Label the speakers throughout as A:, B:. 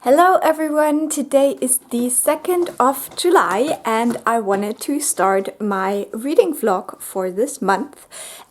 A: Hello everyone! Today is the 2nd of July and I wanted to start my reading vlog for this month.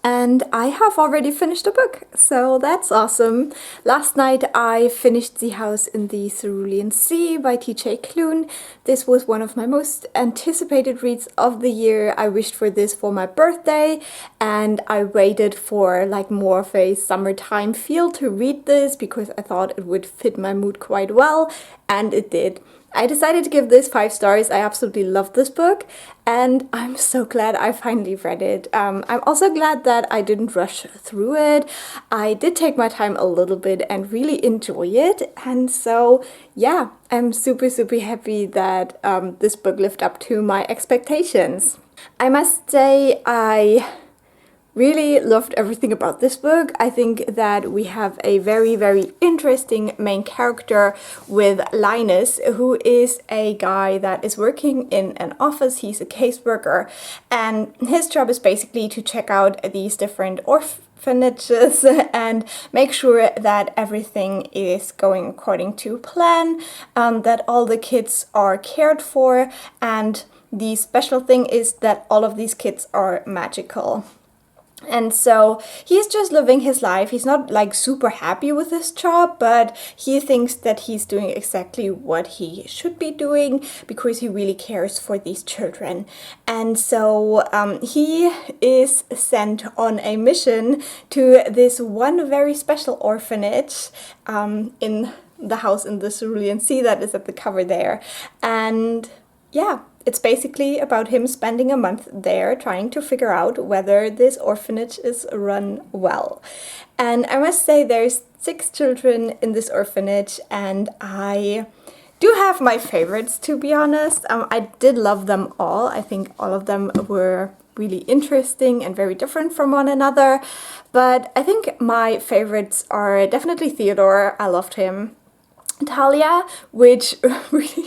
A: And I have already finished a book, so that's awesome. Last night I finished The House in the Cerulean Sea by T.J. Klune. This was one of my most anticipated reads of the year. I wished for this for my birthday and I waited for more of a summertime feel to read this because I thought it would fit my mood quite well, and it did. I decided to give this 5 stars. I absolutely love this book and I'm so glad I finally read it. I'm also glad that I didn't rush through it. I did take my time a little bit and really enjoy it, and so yeah, I'm super happy that this book lived up to my expectations. I must say I really loved everything about this book. I think that we have a very interesting main character with Linus, who is a guy that is working in an office. He's a caseworker and his job is basically to check out these different orphanages and make sure that everything is going according to plan, that all the kids are cared for, and the special thing is that all of these kids are magical. And so he's just living his life. He's not super happy with his job, but he thinks that he's doing exactly what he should be doing because he really cares for these children. And so he is sent on a mission to this one very special orphanage in the House in the Cerulean Sea that is at the cover there. And yeah, it's basically about him spending a month there trying to figure out whether this orphanage is run well. And I must say there's 6 children in this orphanage and I do have my favorites, to be honest. I did love them all. I think all of them were really interesting and very different from one another. But I think my favorites are definitely Theodore. I loved him. Delia, which really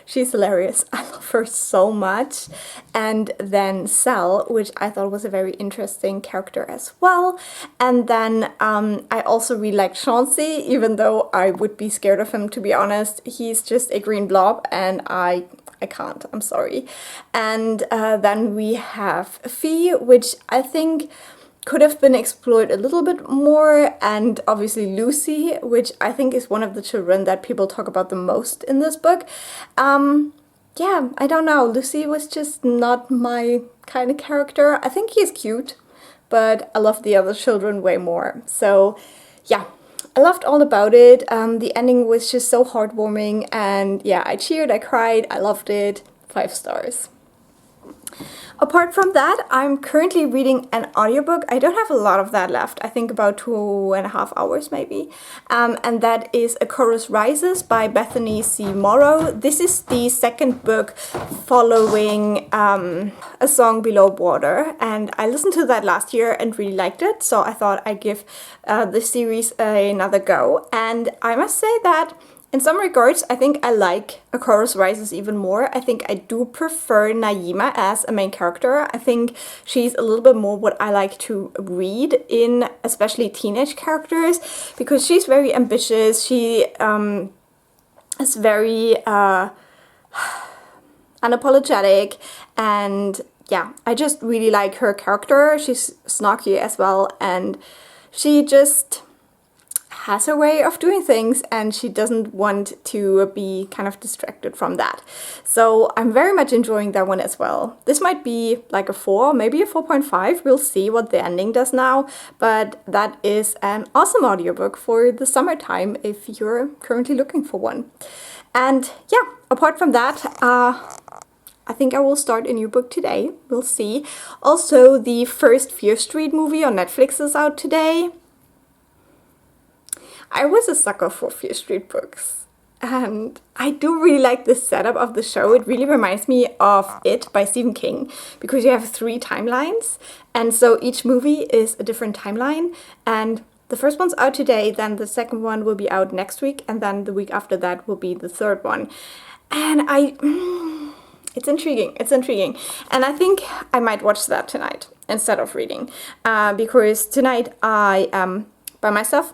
A: she's hilarious. I love her so much. And then Sal, which I thought was a very interesting character as well. And then I also really liked Chauncey, even though I would be scared of him, to be honest. He's just a green blob and I can't, I'm sorry. And then we have Fee, which I think could have been explored a little bit more, and obviously Lucy, which I think is one of the children that people talk about the most in this book. Yeah, I don't know, Lucy was just not my kind of character. I think he's cute, but I love the other children way more. So yeah, I loved all about it. The ending was just so heartwarming, and yeah, I cheered, I cried, I loved it. 5 stars. Apart from that, I'm currently reading an audiobook. I don't have a lot of that left. I think about 2.5 hours maybe. And that is A Chorus Rises by Bethany C. Morrow. This is the 2nd book following A Song Below Water. And I listened to that last year and really liked it. So I thought I'd give the series another go. And I must say that in some regards, I think I like A Chorus Rises even more. I think I do prefer Naima as a main character. I think she's a little bit more what I like to read in especially teenage characters, because she's very ambitious. She is very unapologetic, and yeah, I just really like her character. She's snarky as well, and she just has her way of doing things and she doesn't want to be kind of distracted from that. So I'm very much enjoying that one as well. This might be like a 4, maybe a 4.5. We'll see what the ending does now, but that is an awesome audiobook for the summertime if you're currently looking for one. And yeah, apart from that, I think I will start a new book today. We'll see. Also, the first Fear Street movie on Netflix is out today. I was a sucker for Fear Street books, and I do really like the setup of the show. It really reminds me of It by Stephen King, because you have 3 timelines, and so each movie is a different timeline, and the first one's out today, then the second one will be out next week, and then the week after that will be the third one. And it's intriguing, and I think I might watch that tonight instead of reading, because tonight I am by myself.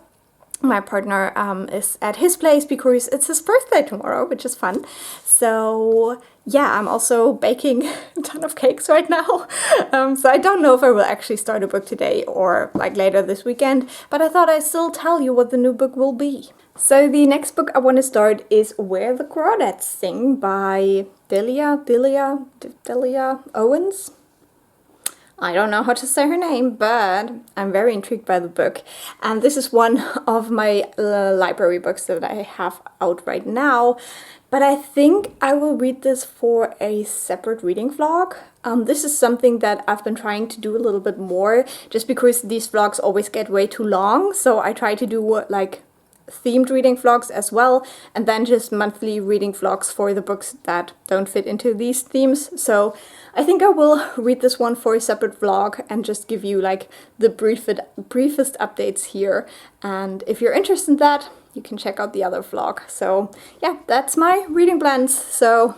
A: my partner is at his place because it's his birthday tomorrow, which is fun. So yeah, I'm also baking a ton of cakes right now. So I don't know if I will actually start a book today or like later this weekend, but I thought I'd still tell you what the new book will be. So the next book I want to start is Where the Crawdads Sing by Delia Owens. I don't know how to say her name, but I'm very intrigued by the book. And this is one of my library books that I have out right now. But I think I will read this for a separate reading vlog. This is something that I've been trying to do a little bit more, just because these vlogs always get way too long. So I try to do like themed reading vlogs as well, and then just monthly reading vlogs for the books that don't fit into these themes. So I think I will read this one for a separate vlog and just give you like the briefest updates here. And if you're interested in that, you can check out the other vlog. So yeah, that's my reading plans. So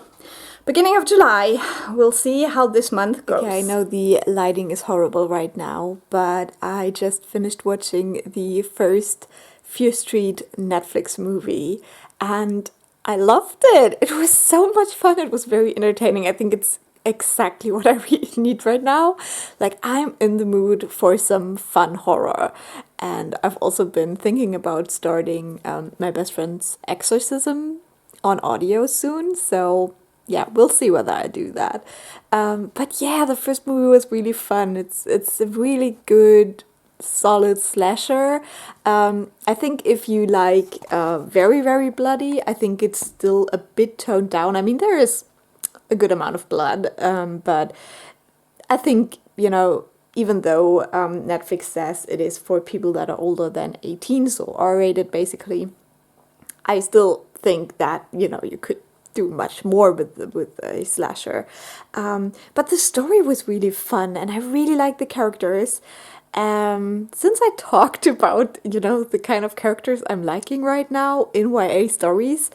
A: beginning of July, we'll see how this month goes. Okay, I know the lighting is horrible right now, but I just finished watching the first Fear Street Netflix movie and I loved it. It was so much fun. It was very entertaining. I think it's exactly what I really need right now. Like, I'm in the mood for some fun horror. And I've also been thinking about starting my best friend's exorcism on audio soon. So yeah, we'll see whether I do that. But yeah, the first movie was really fun. It's a really good solid slasher. I think if you like very, very bloody, I think it's still a bit toned down. I mean, there is a good amount of blood, but I think, you know, even though Netflix says it is for people that are older than 18, so R-rated basically, I still think that, you know, you could do much more with a slasher. But the story was really fun and I really like the characters. Since I talked about, you know, the kind of characters I'm liking right now in YA stories,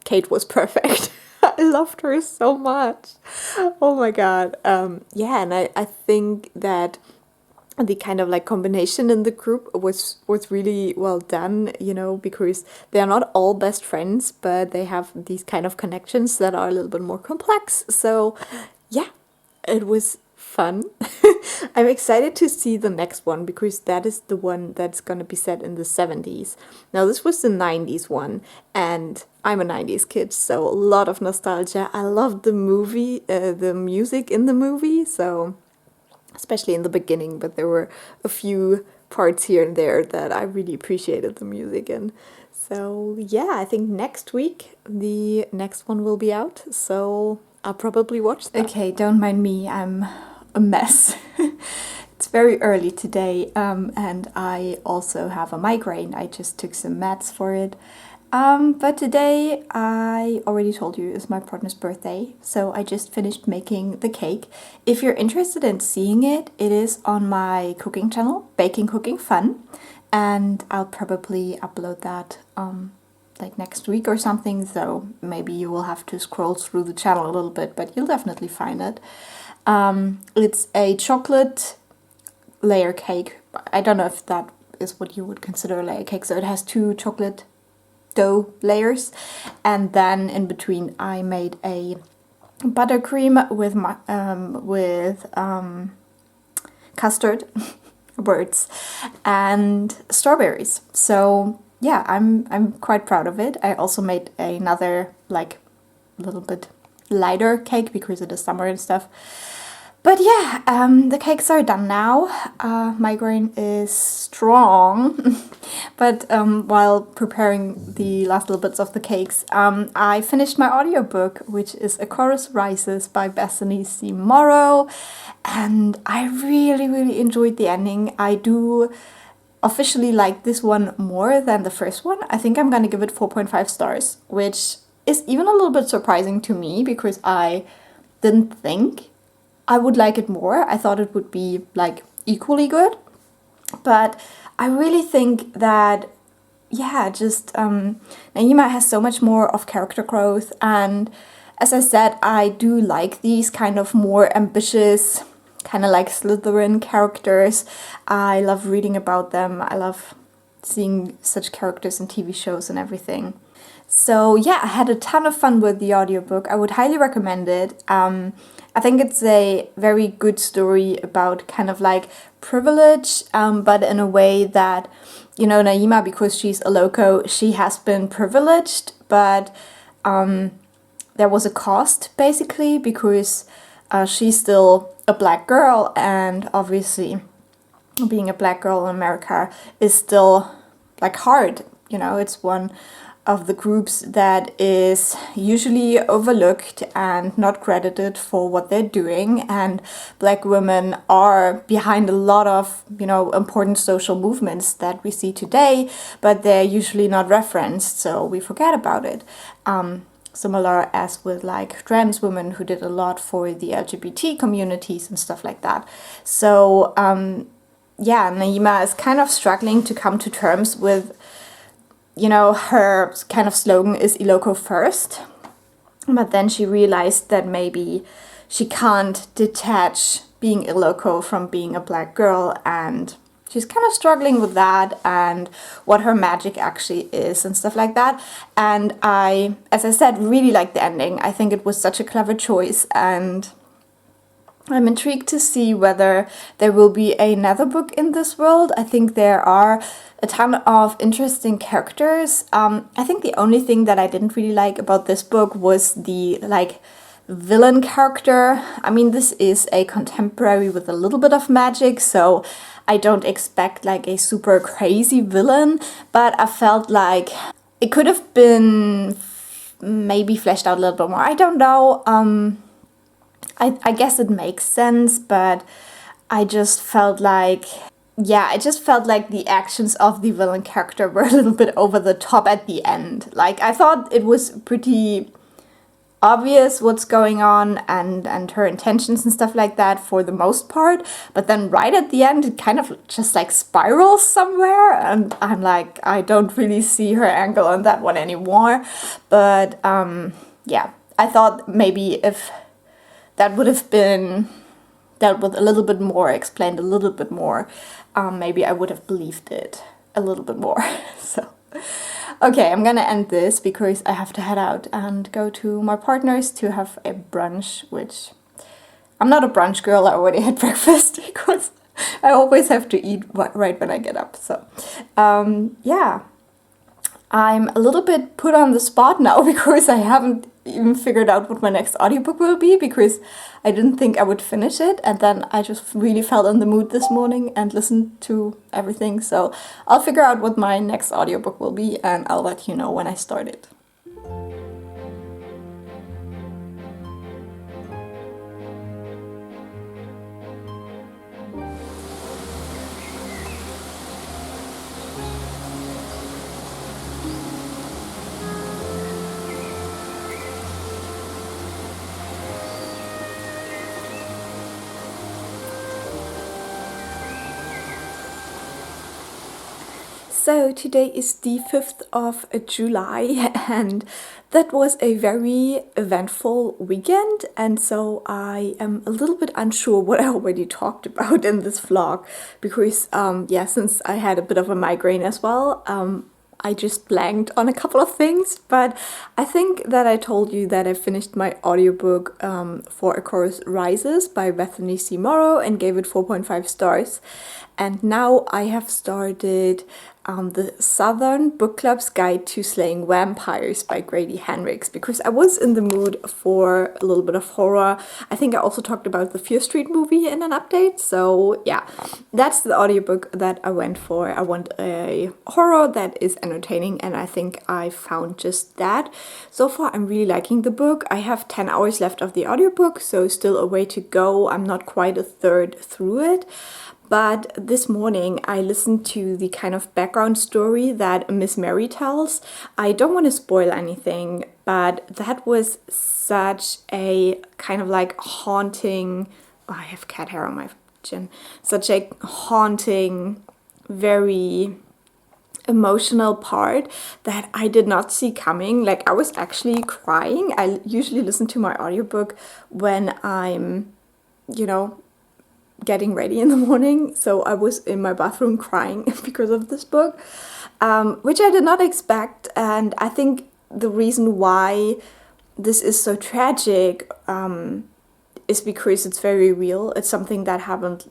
A: Kate was perfect. I loved her so much. Oh my god. Yeah, and I think that the kind of like combination in the group was really well done, you know, because they are not all best friends, but they have these kind of connections that are a little bit more complex. So yeah, it was fun. I'm excited to see the next one because that is the one that's gonna be set in the 70s. Now this was the 90s one and I'm a 90s kid, so a lot of nostalgia. I loved the movie, the music in the movie, so especially in the beginning, but there were a few parts here and there that I really appreciated the music in. So yeah, I think next week the next one will be out, so I'll probably watch that. Okay, don't mind me, I'm a mess. It's very early today, and I also have a migraine. I just took some meds for it. But today, I already told you, is my partner's birthday, so I just finished making the cake. If you're interested in seeing it, it is on my cooking channel, Baking Cooking Fun, and I'll probably upload that like next week or something, so maybe you will have to scroll through the channel a little bit, but you'll definitely find it. It's a chocolate layer cake. I don't know if that is what you would consider a layer cake, so it has 2 chocolate dough layers, and then in between I made a buttercream with custard words and strawberries. So yeah, I'm quite proud of it. I also made another like little bit lighter cake because it is summer and stuff. But yeah, the cakes are done now. Migraine is strong. But while preparing the last little bits of the cakes, I finished my audiobook, which is A Chorus Rises by Bethany C. Morrow. And I really, really enjoyed the ending. I do officially like this one more than the first one. I think I'm gonna give it 4.5 stars, which is even a little bit surprising to me because I didn't think I would like it more. I thought it would be like equally good, but I really think that, yeah, just Naima has so much more of character growth, and as I said, I do like these kind of more ambitious, kind of like Slytherin characters. I love reading about them. I love seeing such characters in TV shows and everything. So yeah, I had a ton of fun with the audiobook. I would highly recommend it. I think it's a very good story about kind of like privilege, but in a way that, you know, Naima, because she's a loco, she has been privileged, but there was a cost basically, because she's still a black girl, and obviously being a black girl in America is still like hard. You know, it's one of the groups that is usually overlooked and not credited for what they're doing, and black women are behind a lot of, you know, important social movements that we see today, but they're usually not referenced, so we forget about it. Similar as with like trans women who did a lot for the LGBT communities and stuff like that. So yeah, Naima is kind of struggling to come to terms with, you know, her kind of slogan is Iloko first, but then she realized that maybe she can't detach being Iloko from being a black girl, and she's kind of struggling with that and what her magic actually is and stuff like that. And I, as I said, really like the ending. I think it was such a clever choice, and I'm intrigued to see whether there will be another book in this world. I think there are a ton of interesting characters. I think the only thing that I didn't really like about this book was the like villain character. I mean, this is a contemporary with a little bit of magic, so I don't expect like a super crazy villain, but I felt like it could have been maybe fleshed out a little bit more. I don't know. I guess it makes sense, but I just felt like, yeah, I just felt like the actions of the villain character were a little bit over the top at the end. Like, I thought it was pretty obvious what's going on and her intentions and stuff like that for the most part, but then right at the end it kind of just like spirals somewhere, and I'm like, I don't really see her angle on that one anymore. But yeah, I thought maybe if that would have been dealt with a little bit more, explained a little bit more, maybe I would have believed it a little bit more. So, okay, I'm gonna end this because I have to head out and go to my partner's to have a brunch, which I'm not a brunch girl. I already had breakfast because I always have to eat right when I get up. So, yeah, I'm a little bit put on the spot now because I haven't even figured out what my next audiobook will be, because I didn't think I would finish it, and then I just really felt in the mood this morning and listened to everything. So I'll figure out what my next audiobook will be, and I'll let you know when I start it. So today is the 5th of July, and that was a very eventful weekend, and so I am a little bit unsure what I already talked about in this vlog, because yeah, since I had a bit of a migraine as well, I just blanked on a couple of things. But I think that I told you that I finished my audiobook for A Chorus Rises by Bethany C. Morrow and gave it 4.5 stars. And now I have started the Southern Bookclub's Guide to Slaying Vampires by Grady Hendrix, because I was in the mood for a little bit of horror. I think I also talked about the Fear Street movie in an update. So yeah, that's the audiobook that I went for. I want a horror that is entertaining, and I think I found just that. So far I'm really liking the book. I have 10 hours left of the audiobook, so still a way to go. I'm not quite a third through it. But this morning I listened to the kind of background story that Miss Mary tells. I don't want to spoil anything, but that was such a kind of like haunting... Oh, I have cat hair on my chin. Such a haunting, very emotional part that I did not see coming. Like, I was actually crying. I usually listen to my audiobook when I'm, you know, getting ready in the morning, so I was in my bathroom crying because of this book, which I did not expect. And I think the reason why this is so tragic is because it's very real. It's something that happened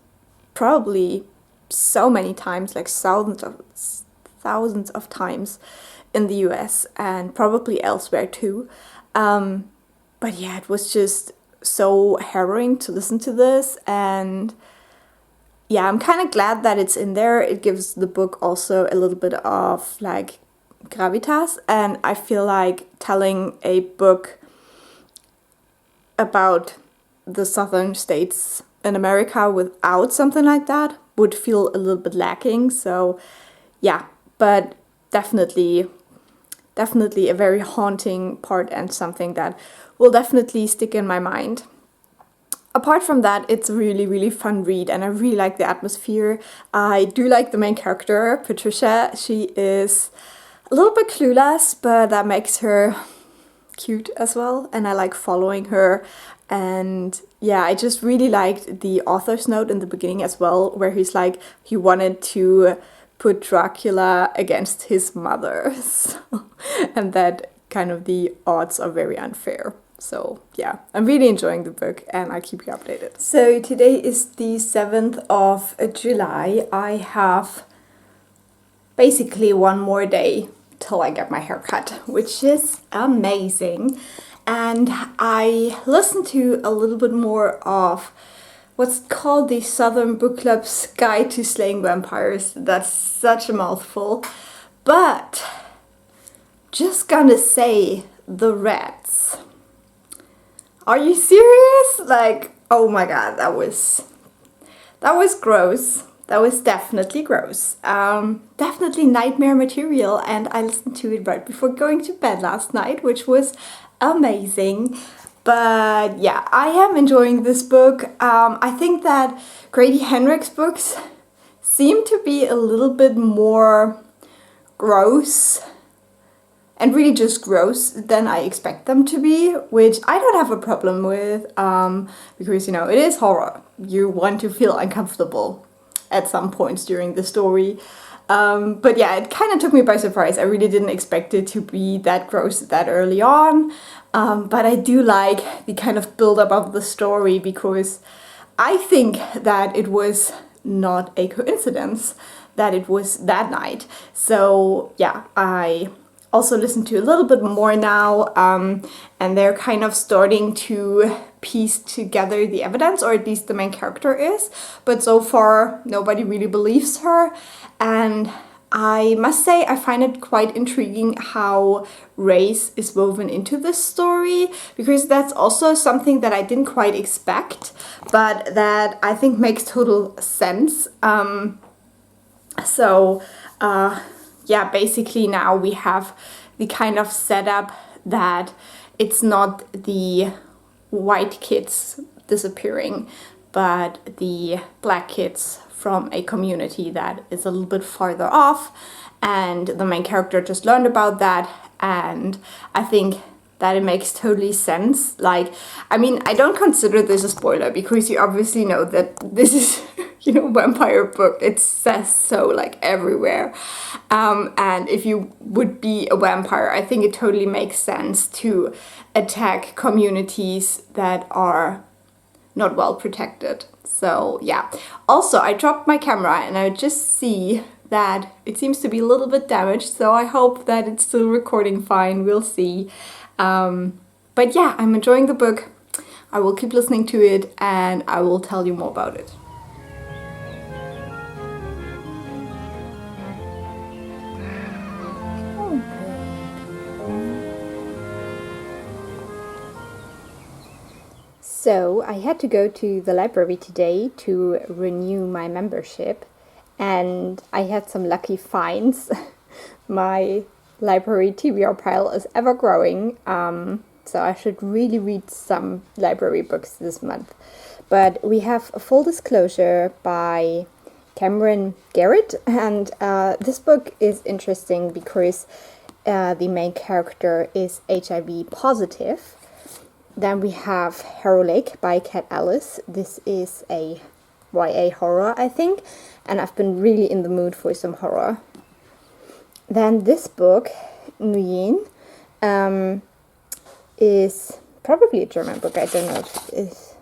A: probably so many times, like thousands of times in the US and probably elsewhere too. But yeah, it was just so harrowing to listen to this, and yeah, I'm kind of glad that it's in there. It gives the book also a little bit of like gravitas, and I feel like telling a book about the southern states in America without something like that would feel a little bit lacking. So yeah, but definitely a very haunting part and something that will definitely stick in my mind. Apart from that, it's a really fun read, and I really like the atmosphere. I do like the main character, Patricia. She is a little bit clueless, but that makes her cute as well, and I like following her. And yeah, I just really liked the author's note in the beginning as well, where he's like, he wanted to put Dracula against his mother. And that kind of the odds are very unfair. So yeah, I'm really enjoying the book, and I'll keep you updated. So today is the 7th of July. I have basically one more day till I get my hair cut, which is amazing. And I listened to a little bit more of what's called the Southern Bookclub's Guide to Slaying Vampires. That's such a mouthful. But just gonna say, the rats. Are you serious? Like, oh my god, that was gross. That was definitely gross. Definitely nightmare material, and I listened to it right before going to bed last night, which was amazing. But yeah, I am enjoying this book. I think that Grady Hendrix books seem to be a little bit more gross, and really just gross, than I expect them to be, which I don't have a problem with, because, you know, it is horror. You want to feel uncomfortable at some points during the story. But yeah, it kind of took me by surprise. I really didn't expect it to be that gross that early on. But I do like the kind of build-up of the story, because I think that it was not a coincidence that it was that night. So yeah, I also listen to a little bit more now, and they're kind of starting to piece together the evidence, or at least the main character is, but so far nobody really believes her. And I must say, I find it quite intriguing how race is woven into this story, because that's also something that I didn't quite expect, but that I think makes total sense. Yeah, basically now we have the kind of setup that it's not the white kids disappearing, but the black kids from a community that is a little bit farther off, and the main character just learned about that, and I think that it makes totally sense. Like, I mean, I don't consider this a spoiler, because you obviously know that this is, you know, vampire book. It says so, like, everywhere. And if you would be a vampire, I think it totally makes sense to attack communities that are not well protected. So yeah. Also, I dropped my camera, and I just see that it seems to be a little bit damaged, so I hope that it's still recording fine. We'll see. But yeah, I'm enjoying the book. I will keep listening to it, and I will tell you more about it. So I had to go to the library today to renew my membership, and I had some lucky finds. My library TBR pile is ever growing, so I should really read some library books this month. But we have a Full Disclosure by Cameron Garrett, and this book is interesting because the main character is HIV positive. Then we have Harrow Lake by Kat Ellis. This is a YA horror, I think, and I've been really in the mood for some horror. Then this book, Nguyen, is probably a German book. I don't know if it is.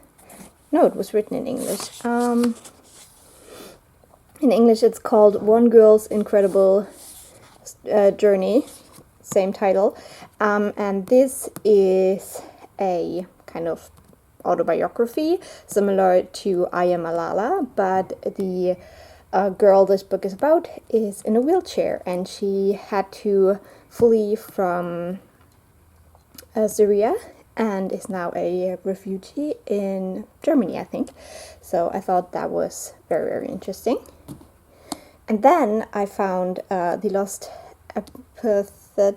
A: No, it was written in English. In English, it's called One Girl's Incredible Journey, same title. And this is a kind of autobiography, similar to I Am Malala, but the girl this book is about is in a wheelchair, and she had to flee from Syria and is now a refugee in Germany, I think. So I thought that was very, very interesting. And then I found The Lost Apothecary,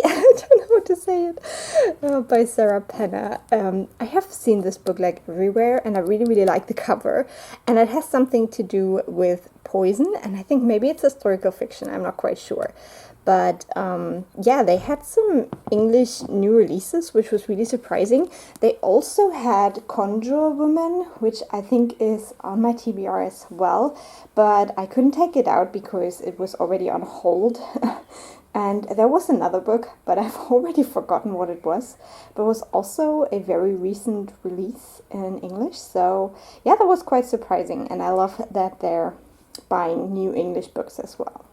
A: I don't know how to say it, by Sarah Penna. I have seen this book like everywhere, and I really, really like the cover. And it has something to do with poison, and I think maybe it's historical fiction, I'm not quite sure. But yeah, they had some English new releases, which was really surprising. They also had Conjure Woman, which I think is on my TBR as well, but I couldn't take it out because it was already on hold. And there was another book, but I've already forgotten what it was. But it was also a very recent release in English. So yeah, that was quite surprising. And I love that they're buying new English books as well.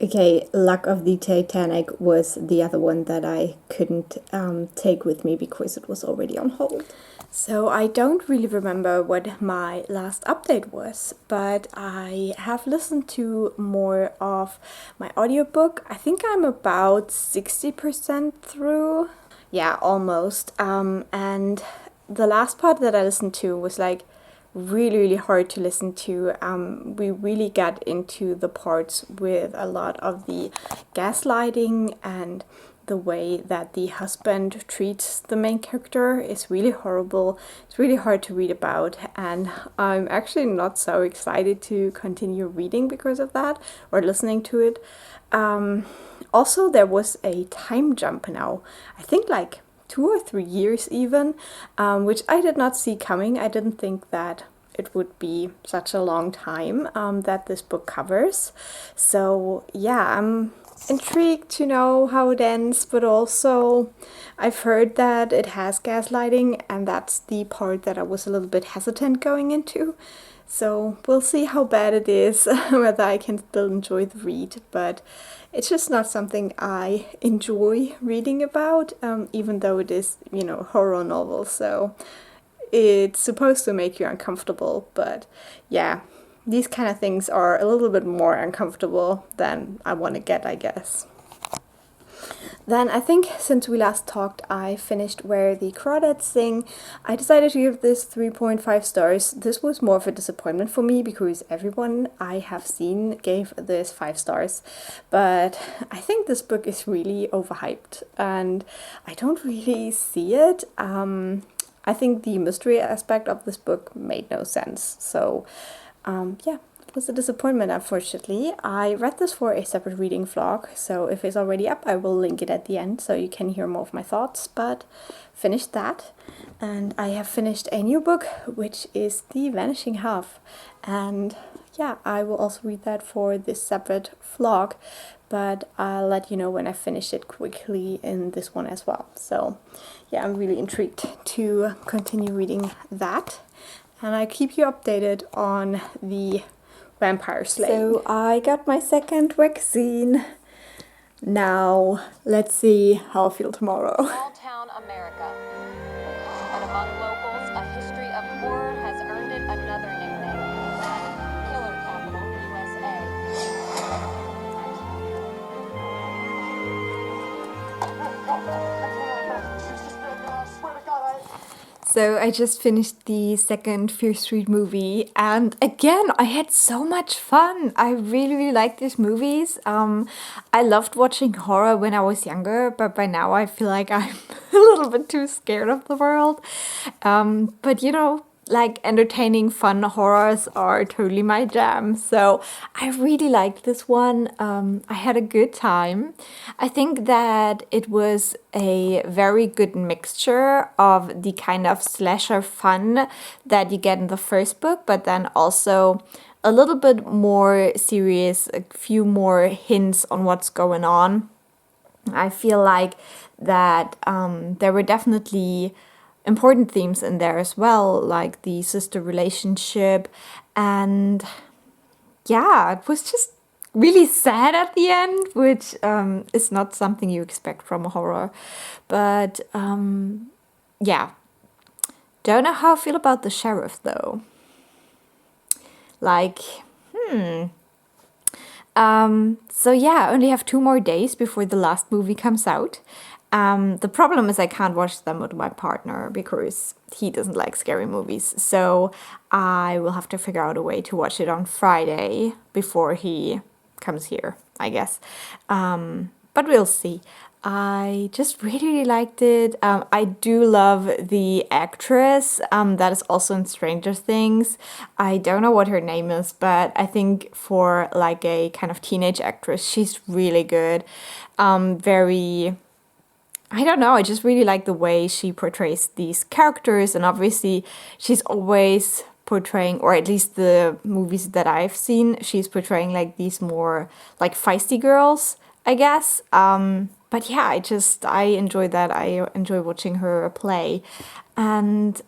A: Okay, Luck of the Titanic was the other one that I couldn't take with me because it was already on hold. So I don't really remember what my last update was, but I have listened to more of my audiobook. I think I'm about 60% through. Yeah, almost. And the last part that I listened to was like really, really hard to listen to. We really got into the parts with a lot of the gaslighting, and the way that the husband treats the main character is really horrible. It's really hard to read about, and I'm actually not so excited to continue reading because of that, or listening to it. Also, there was a time jump now, I think like 2 or 3 years even, which I did not see coming. I didn't think that it would be such a long time that this book covers. So yeah, I'm intrigued to know how it ends, but also I've heard that it has gaslighting, and that's the part that I was a little bit hesitant going into. So we'll see how bad it is, whether I can still enjoy the read, but it's just not something I enjoy reading about, even though it is, you know, a horror novel, so it's supposed to make you uncomfortable, but yeah, these kind of things are a little bit more uncomfortable than I want to get, I guess. Then I think since we last talked, I finished Where the Crawdads Sing. I decided to give this 3.5 stars. This was more of a disappointment for me because everyone I have seen gave this 5 stars. But I think this book is really overhyped, and I don't really see it. I think the mystery aspect of this book made no sense. So yeah, it was a disappointment, unfortunately. I read this for a separate reading vlog, so if it's already up, I will link it at the end so you can hear more of my thoughts, but finished that. And I have finished a new book, which is The Vanishing Half. And yeah, I will also read that for this separate vlog, but I'll let you know when I finish it quickly in this one as well. So yeah, I'm really intrigued to continue reading that. And I keep you updated on the Vampire Slayer. So I got my second vaccine. Now let's see how I feel tomorrow.
B: Small town America. But among locals, a history of horror has earned it another nickname. Killer Capital,
A: So I just finished the second Fear Street movie, and again, I had so much fun. I really, really like these movies. I loved watching horror when I was younger, but by now I feel like I'm a little bit too scared of the world. But you know, like entertaining, fun horrors are totally my jam. So I really liked this one. I had a good time. I think that it was a very good mixture of the kind of slasher fun that you get in the first book, but then also a little bit more serious, a few more hints on what's going on. I feel like that there were definitely important themes in there as well, like the sister relationship. And yeah, it was just really sad at the end, which is not something you expect from a horror. But yeah, don't know how I feel about the sheriff though. Like, so yeah, I only have 2 more days before the last movie comes out. The problem is I can't watch them with my partner because he doesn't like scary movies. So I will have to figure out a way to watch it on Friday before he comes here, I guess. But we'll see. I just really liked it. I do love the actress that is also in Stranger Things. I don't know what her name is, but I think for like a kind of teenage actress, she's really good. Very, I don't know, I just really like the way she portrays these characters, and obviously she's always portraying, or at least the movies that I've seen, she's portraying like these more like feisty girls, I guess. But yeah, I enjoy that. I enjoy watching her play. And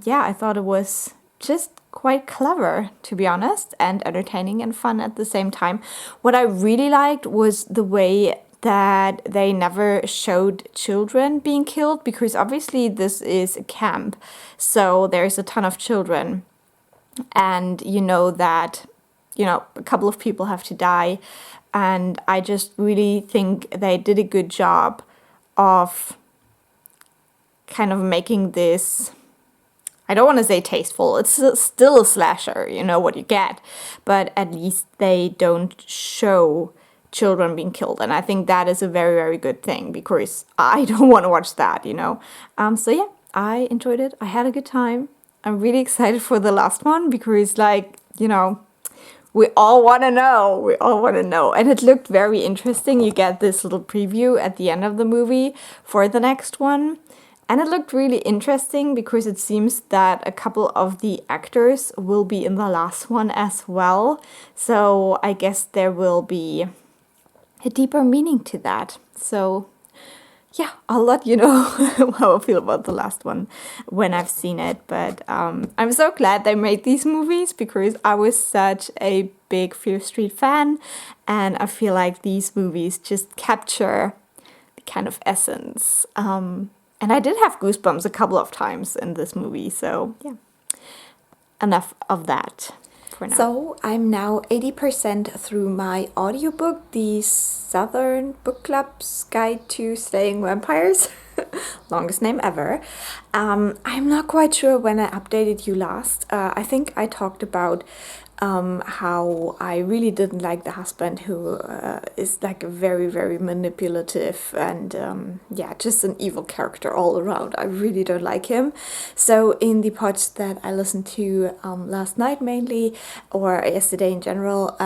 A: yeah, I thought it was just quite clever, to be honest, and entertaining and fun at the same time. What I really liked was the way that they never showed children being killed, because obviously this is a camp, so there's a ton of children. And you know that, a couple of people have to die. And I just really think they did a good job of kind of making this, I don't want to say tasteful, it's still a slasher, you know what you get, but at least they don't show children being killed. And I think that is a very, very good thing, because I don't want to watch that, So yeah, I enjoyed it. I had a good time. I'm really excited for the last one because, we all want to know. We all want to know. And it looked very interesting. You get this little preview at the end of the movie for the next one. And it looked really interesting because it seems that a couple of the actors will be in the last one as well. So I guess there will be a deeper meaning to that. So yeah, I'll let you know how I feel about the last one when I've seen it. But I'm so glad they made these movies because I was such a big Fear Street fan. And I feel like these movies just capture the kind of essence. And I did have goosebumps a couple of times in this movie. So yeah, enough of that. So I'm now 80% through my audiobook, the Southern Bookclub's Guide to Slaying Vampires. Longest name ever. I'm not quite sure when I updated you last. I think I talked about how I really didn't like the husband, who is like a very, very manipulative and just an evil character all around. I really don't like him. So in the pods that I listened to last night mainly, or yesterday in general,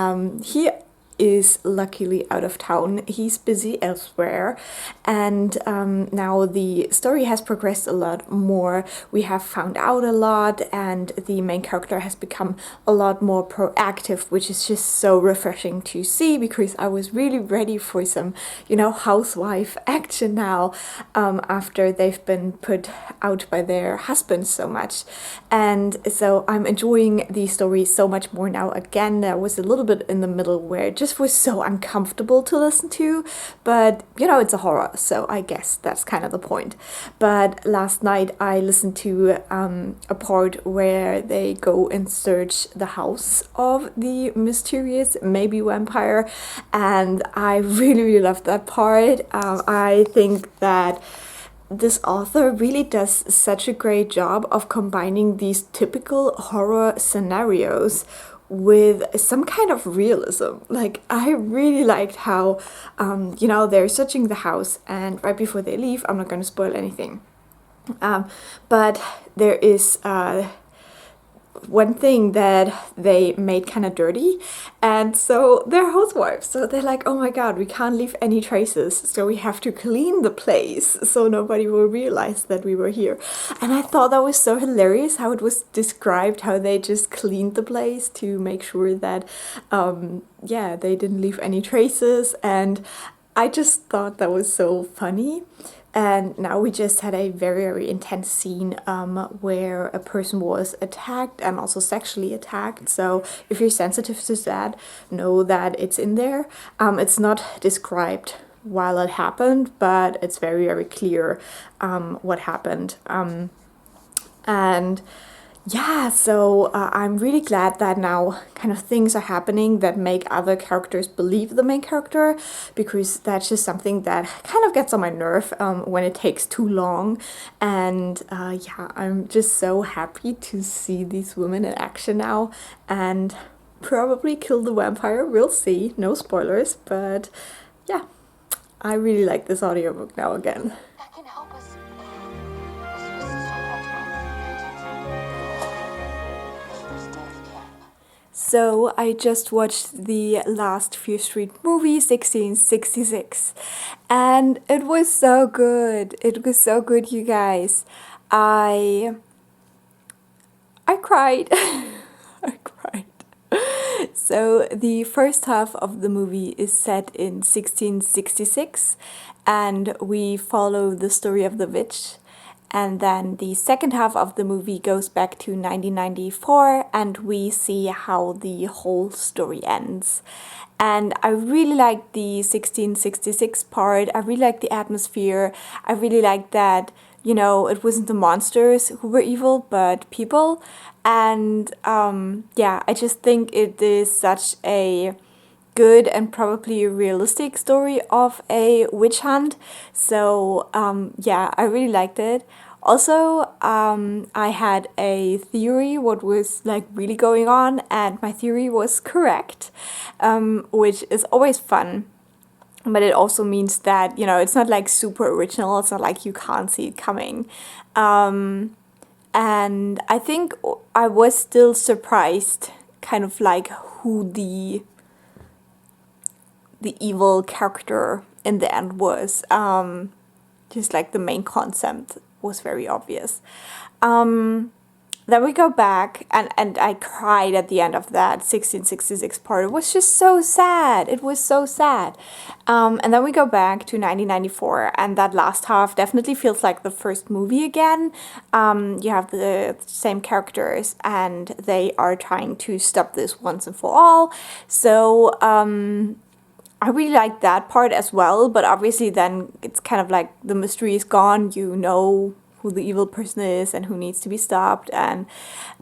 A: he is luckily out of town. He's busy elsewhere, and now the story has progressed a lot more. We have found out a lot, and the main character has become a lot more proactive, which is just so refreshing to see, because I was really ready for some, housewife action now, after they've been put out by their husbands so much. And so I'm enjoying the story so much more now. Again, there was a little bit in the middle where it just was so uncomfortable to listen to, but it's a horror, so I guess that's kind of the point. But last night I listened to a part where they go and search the house of the mysterious maybe vampire, and I really, really loved that part. I think that this author really does such a great job of combining these typical horror scenarios with some kind of realism. Like, I really liked how, they're searching the house, and right before they leave, I'm not going to spoil anything, but there is one thing that they made kind of dirty, and so they're housewives, so they're like, oh my god, we can't leave any traces, so we have to clean the place so nobody will realize that we were here. And I thought that was so hilarious how it was described, how they just cleaned the place to make sure that yeah, they didn't leave any traces, and I just thought that was so funny. And now we just had a very, very intense scene where a person was attacked and also sexually attacked. So if you're sensitive to that, know that it's in there. It's not described while it happened, but it's very, very clear what happened. And yeah, so I'm really glad that now kind of things are happening that make other characters believe the main character, because that's just something that kind of gets on my nerve when it takes too long. And yeah, I'm just so happy to see these women in action now and probably kill the vampire. We'll see, no spoilers, but yeah, I really like this audiobook now again.
B: That can help us.
A: So I just watched the last Fear Street movie, 1666, and it was so good. It was so good, you guys. I cried. I cried. So the first half of the movie is set in 1666, and we follow the story of the witch. And then the second half of the movie goes back to 1994, and we see how the whole story ends. And I really like the 1666 part. I really like the atmosphere. I really like that, you know, it wasn't the monsters who were evil, but people. And yeah, I just think it is such a good and probably realistic story of a witch hunt. So yeah, I really liked it. Also, I had a theory what was like really going on, and my theory was correct, which is always fun. But it also means that, you know, it's not like super original. It's not like you can't see it coming. And I think I was still surprised, kind of like who the evil character in the end was. Just like the main concept was very obvious. Then we go back, and I cried at the end of that 1666 part. It was just so sad. It was so sad. And then we go back to 1994, and that last half definitely feels like the first movie again. You have the same characters, and they are trying to stop this once and for all. So I really like that part as well, but obviously then it's kind of like the mystery is gone. You know who the evil person is and who needs to be stopped. And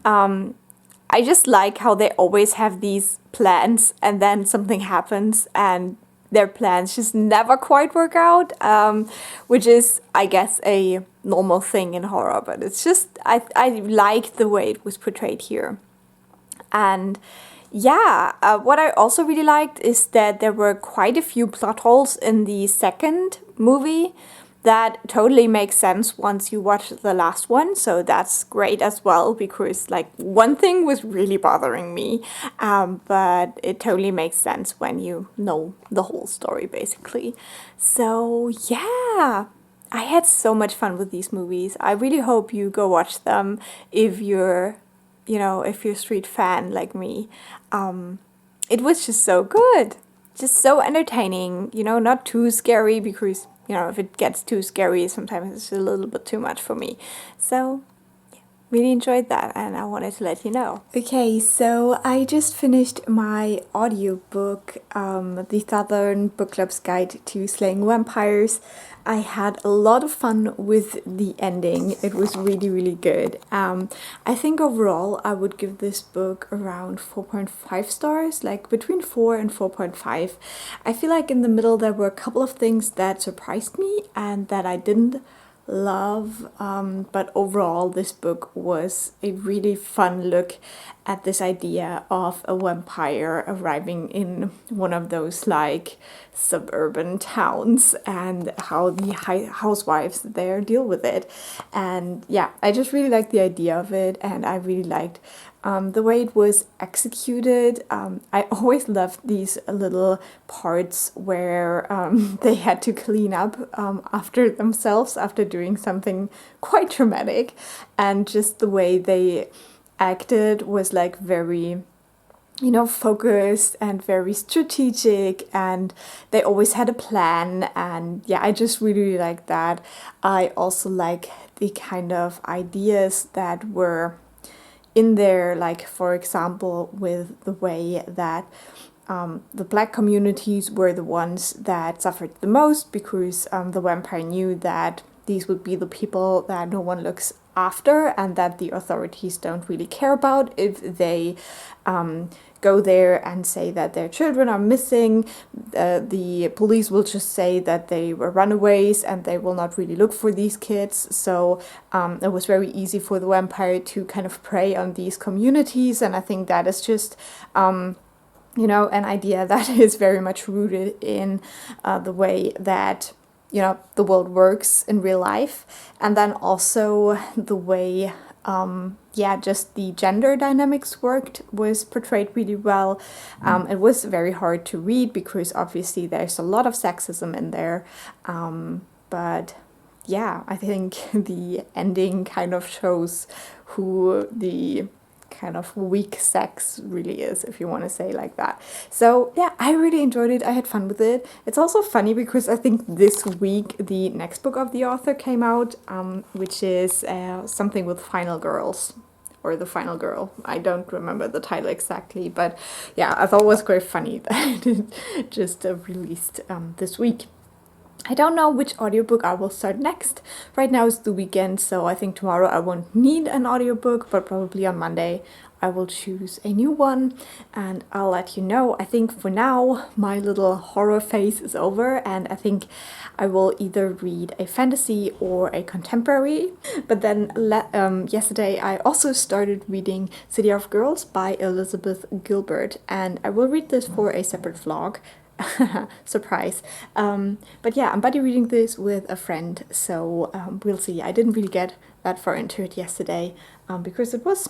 A: I just like how they always have these plans and then something happens and their plans just never quite work out, which is, I guess, a normal thing in horror. But it's just, I like the way it was portrayed here. And yeah, what I also really liked is that there were quite a few plot holes in the second movie that totally makes sense once you watch the last one. So that's great as well, because like one thing was really bothering me, but it totally makes sense when you know the whole story basically. So yeah, I had so much fun with these movies. I really hope you go watch them if you're, you know, if you're a Street fan like me. It was just so good, just so entertaining, you know, not too scary, because, you know, if it gets too scary, sometimes it's a little bit too much for me. So, yeah, really enjoyed that, and I wanted to let you know. Okay, so I just finished my audiobook, The Southern Book Club's Guide to Slaying Vampires. I had a lot of fun with the ending. It was really, really good. I think overall I would give this book around 4.5 stars, like between 4 and 4.5. I feel like in the middle there were a couple of things that surprised me and that I didn't love, but overall this book was a really fun look at this idea of a vampire arriving in one of those like suburban towns and how the housewives there deal with it. And yeah, I just really liked the idea of it, and I really liked The way it was executed, I always loved these little parts where they had to clean up after themselves after doing something quite traumatic, and just the way they acted was like very, you know, focused and very strategic, and they always had a plan. And yeah, I just really like that. I also like the kind of ideas that were in there, like for example with the way that the black communities were the ones that suffered the most, because the vampire knew that these would be the people that no one looks after and that the authorities don't really care about. If they go there and say that their children are missing, the police will just say that they were runaways and they will not really look for these kids. So it was very easy for the vampire to kind of prey on these communities, and I think that is just you know, an idea that is very much rooted in the way that, you know, the world works in real life. And then also the way, just the gender dynamics worked was portrayed really well. It was very hard to read because obviously there's a lot of sexism in there. But yeah, I think the ending kind of shows who the kind of weak sex really is, if you want to say like that. So yeah, I really enjoyed it. I had fun with it. It's also funny because I think this week the next book of the author came out, which is something with Final Girls, or The Final Girl. I don't remember the title exactly, but yeah, I thought it was quite funny that it just released this week. I don't know which audiobook I will start next. Right now it's the weekend, so I think tomorrow I won't need an audiobook, but probably on Monday I will choose a new one and I'll let you know. I think for now my little horror phase is over, and I think I will either read a fantasy or a contemporary. But then yesterday I also started reading City of Girls by Elizabeth Gilbert, and I will read this for a separate vlog. Surprise. But yeah, I'm buddy reading this with a friend, so we'll see. I didn't really get that far into it yesterday because it was,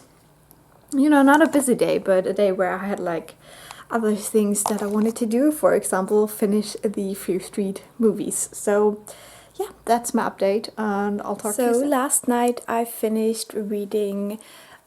A: you know, not a busy day, but a day where I had like other things that I wanted to do. For example, finish the Fear Street movies. So yeah, that's my update, and I'll talk to you soon. So last night I finished reading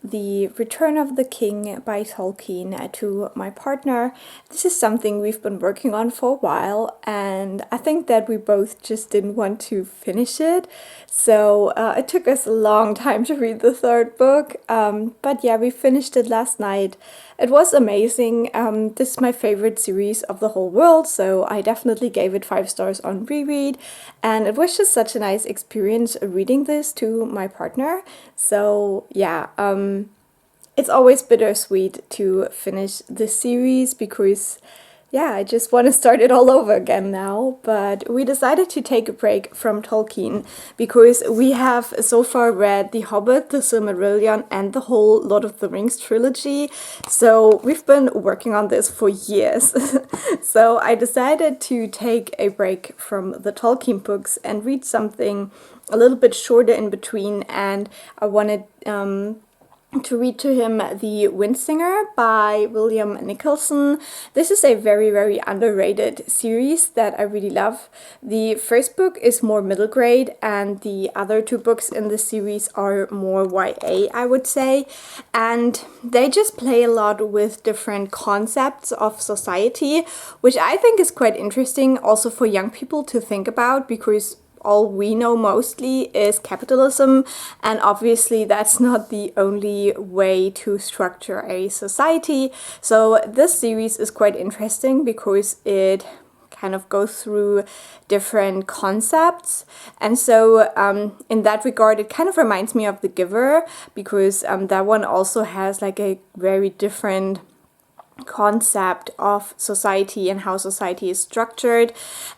A: The Return of the King by Tolkien to my partner. This is something we've been working on for a while, and I think that we both just didn't want to finish it. So it took us a long time to read the third book, but yeah, we finished it last night. It was amazing. This is my favorite series of the whole world, so I definitely gave it 5 stars on reread, and it was just such a nice experience reading this to my partner. So yeah, it's always bittersweet to finish this series because yeah, I just want to start it all over again now. But we decided to take a break from Tolkien because we have so far read The Hobbit, The Silmarillion, and the whole Lord of the Rings trilogy. So we've been working on this for years. So I decided to take a break from the Tolkien books and read something a little bit shorter in between. And I wanted to read to him The Windsinger by William Nicholson. This is a very, very underrated series that I really love. The first book is more middle grade, and the other 2 books in the series are more YA, I would say. And they just play a lot with different concepts of society, which I think is quite interesting also for young people to think about, because all we know mostly is capitalism, and obviously that's not the only way to structure a society. So this series is quite interesting because it kind of goes through different concepts, and so in that regard it kind of reminds me of The Giver, because that one also has like a very different concept of society and how society is structured.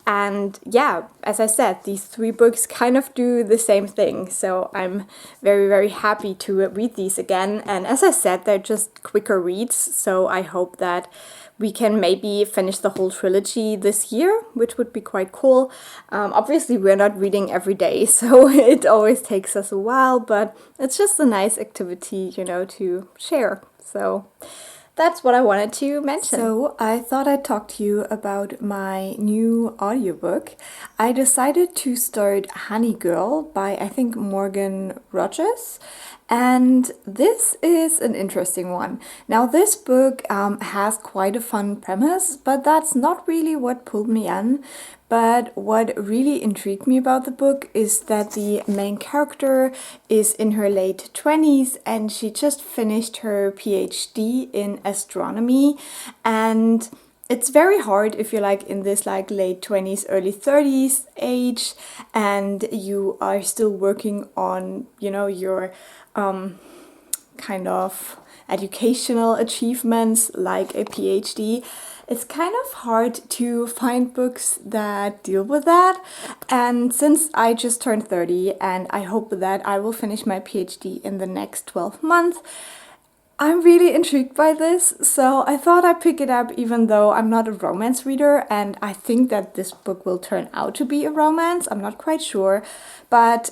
A: And yeah, as I said, these 3 books kind of do the same thing, so I'm very, very happy to read these again. And as I said, they're just quicker reads, so I hope that we can maybe finish the whole trilogy this year, which would be quite cool. Obviously we're not reading every day, so it always takes us a while, but it's just a nice activity, you know, to share. So that's what I wanted to mention. So I thought I'd talk to you about my new audiobook. I decided to start Honey Girl by, I think, Morgan Rogers. And this is an interesting one. Now, this book has quite a fun premise, but that's not really what pulled me in. But what really intrigued me about the book is that the main character is in her late 20s and she just finished her PhD in astronomy. And it's very hard if you're like in this like late 20s, early 30s age and you are still working on, you know, your kind of educational achievements like a PhD. It's kind of hard to find books that deal with that. And since I just turned 30 and I hope that I will finish my PhD in the next 12 months, I'm really intrigued by this, so I thought I'd pick it up even though I'm not a romance reader, and I think that this book will turn out to be a romance. I'm not quite sure, but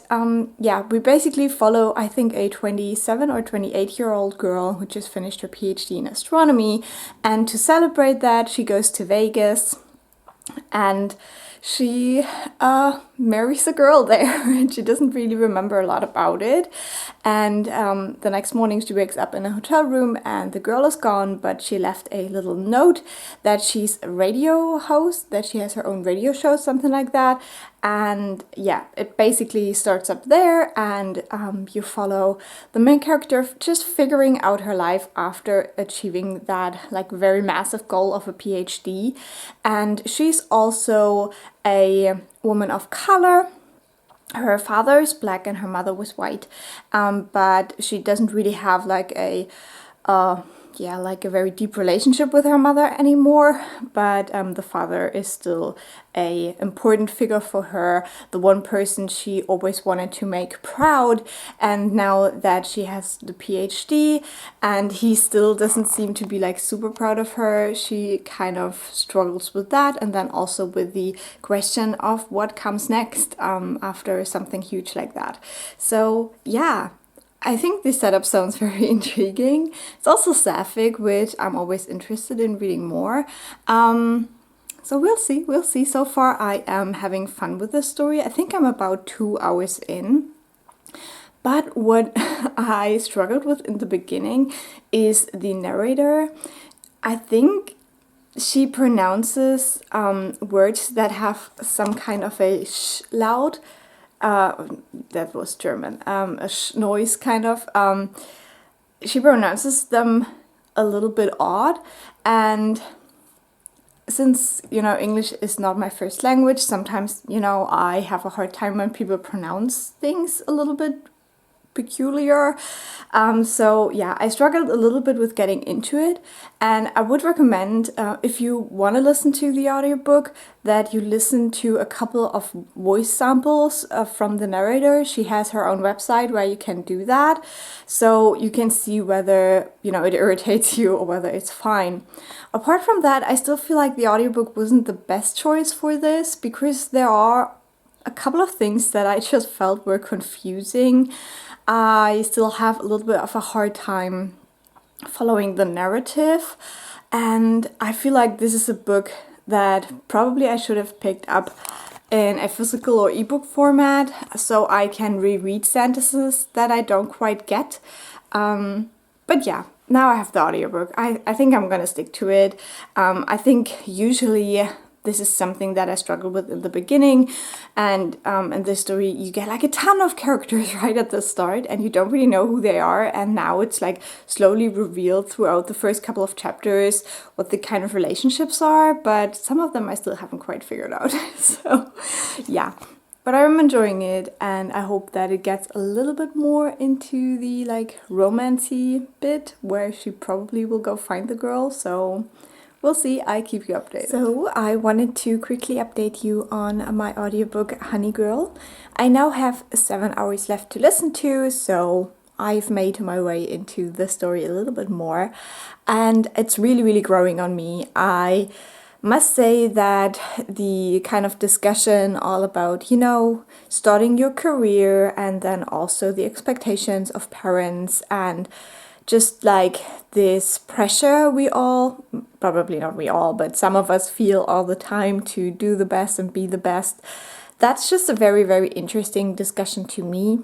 A: yeah, we basically follow, I think, a 27 or 28-year-old girl who just finished her PhD in astronomy, and to celebrate that, she goes to Vegas and she marries a girl there and she doesn't really remember a lot about it. And the next morning she wakes up in a hotel room and the girl is gone, but she left a little note that she's a radio host, that she has her own radio show, something like that. And yeah, it basically starts up there and you follow the main character just figuring out her life after achieving that like very massive goal of a PhD. And she's also a woman of color. Her father is black and her mother was white, but she doesn't really have like a like a very deep relationship with her mother anymore, but the father is still a important figure for her, the one person she always wanted to make proud. And now that she has the PhD and he still doesn't seem to be like super proud of her, she kind of struggles with that, and then also with the question of what comes next after something huge like that. So yeah, I think the setup sounds very intriguing. It's also sapphic, which I'm always interested in reading more. So we'll see. So far I am having fun with this story. I think I'm about 2 hours in. But what I struggled with in the beginning is the narrator. I think she pronounces words that have some kind of a sh loud. That was German, a sh noise kind of. She pronounces them a little bit odd, and since, you know, English is not my first language, sometimes, you know, I have a hard time when people pronounce things a little bit peculiar. So yeah, I struggled a little bit with getting into it, and I would recommend if you want to listen to the audiobook that you listen to a couple of voice samples from the narrator. She has her own website where you can do that, so you can see whether, you know, it irritates you or whether it's fine. Apart from that, I still feel like the audiobook wasn't the best choice for this because there are a couple of things that I just felt were confusing. I still have a little bit of a hard time following the narrative, and I feel like this is a book that probably I should have picked up in a physical or ebook format so I can reread sentences that I don't quite get. But yeah, now I have the audiobook. I think I'm gonna stick to it. I think usually this is something that I struggled with in the beginning, and in this story you get like a ton of characters right at the start and you don't really know who they are, and now it's like slowly revealed throughout the first couple of chapters what the kind of relationships are, but some of them I still haven't quite figured out. So yeah, but I'm enjoying it, and I hope that it gets a little bit more into the like romancy bit where she probably will go find the girl. So we'll see, I keep you updated. So I wanted to quickly update you on my audiobook Honey Girl. I now have 7 hours left to listen to, so I've made my way into the story a little bit more, and it's really growing on me. I must say that the kind of discussion all about, you know, starting your career and then also the expectations of parents and just like this pressure we all, probably not we all, but some of us feel all the time to do the best and be the best. That's just a very, very interesting discussion to me,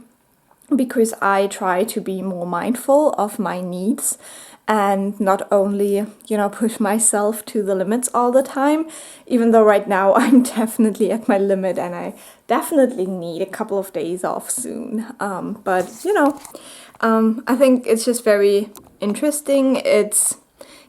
A: because I try to be more mindful of my needs and not only, push myself to the limits all the time, even though right now I'm definitely at my limit and I definitely need a couple of days off soon. But I think it's just very interesting. It's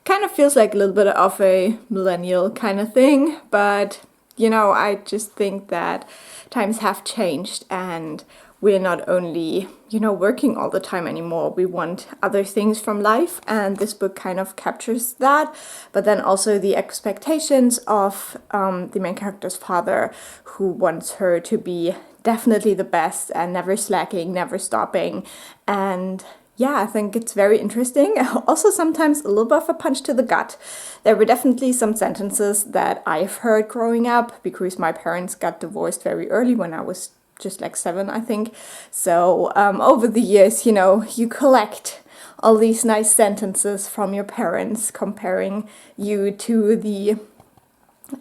A: kind of feels like a little bit of a millennial kind of thing, but I just think that times have changed and we're not only, working all the time anymore. We want other things from life, and this book kind of captures that. But then also the expectations of the main character's father, who wants her to be definitely the best and never slacking, never stopping. And yeah, I think it's very interesting. Also, sometimes a little bit of a punch to the gut. There were definitely some sentences that I've heard growing up, because my parents got divorced very early when I was just like 7, I think. So over the years, you collect all these nice sentences from your parents comparing you to the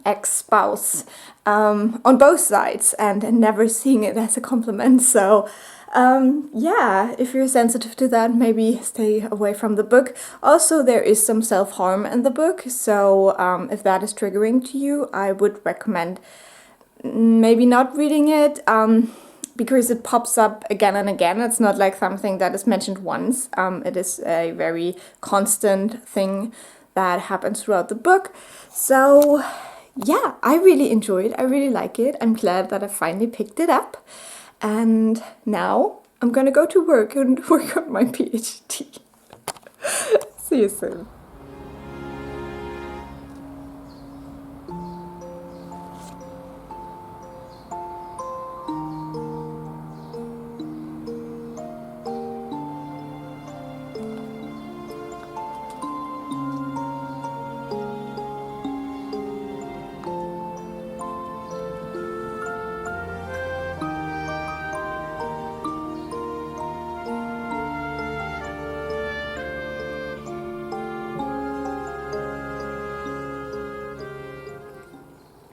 A: ex-spouse on both sides, and never seeing it as a compliment. So if you're sensitive to that, maybe stay away from the book. Also, there is some self-harm in the book, so if that is triggering to you, I would recommend maybe not reading it, because it pops up again and again. It's not like something that is mentioned once. It is a very constant thing that happens throughout the book. So yeah, I really enjoyed it. I really like it. I'm glad that I finally picked it up. And now I'm gonna go to work and work on my PhD. See you soon.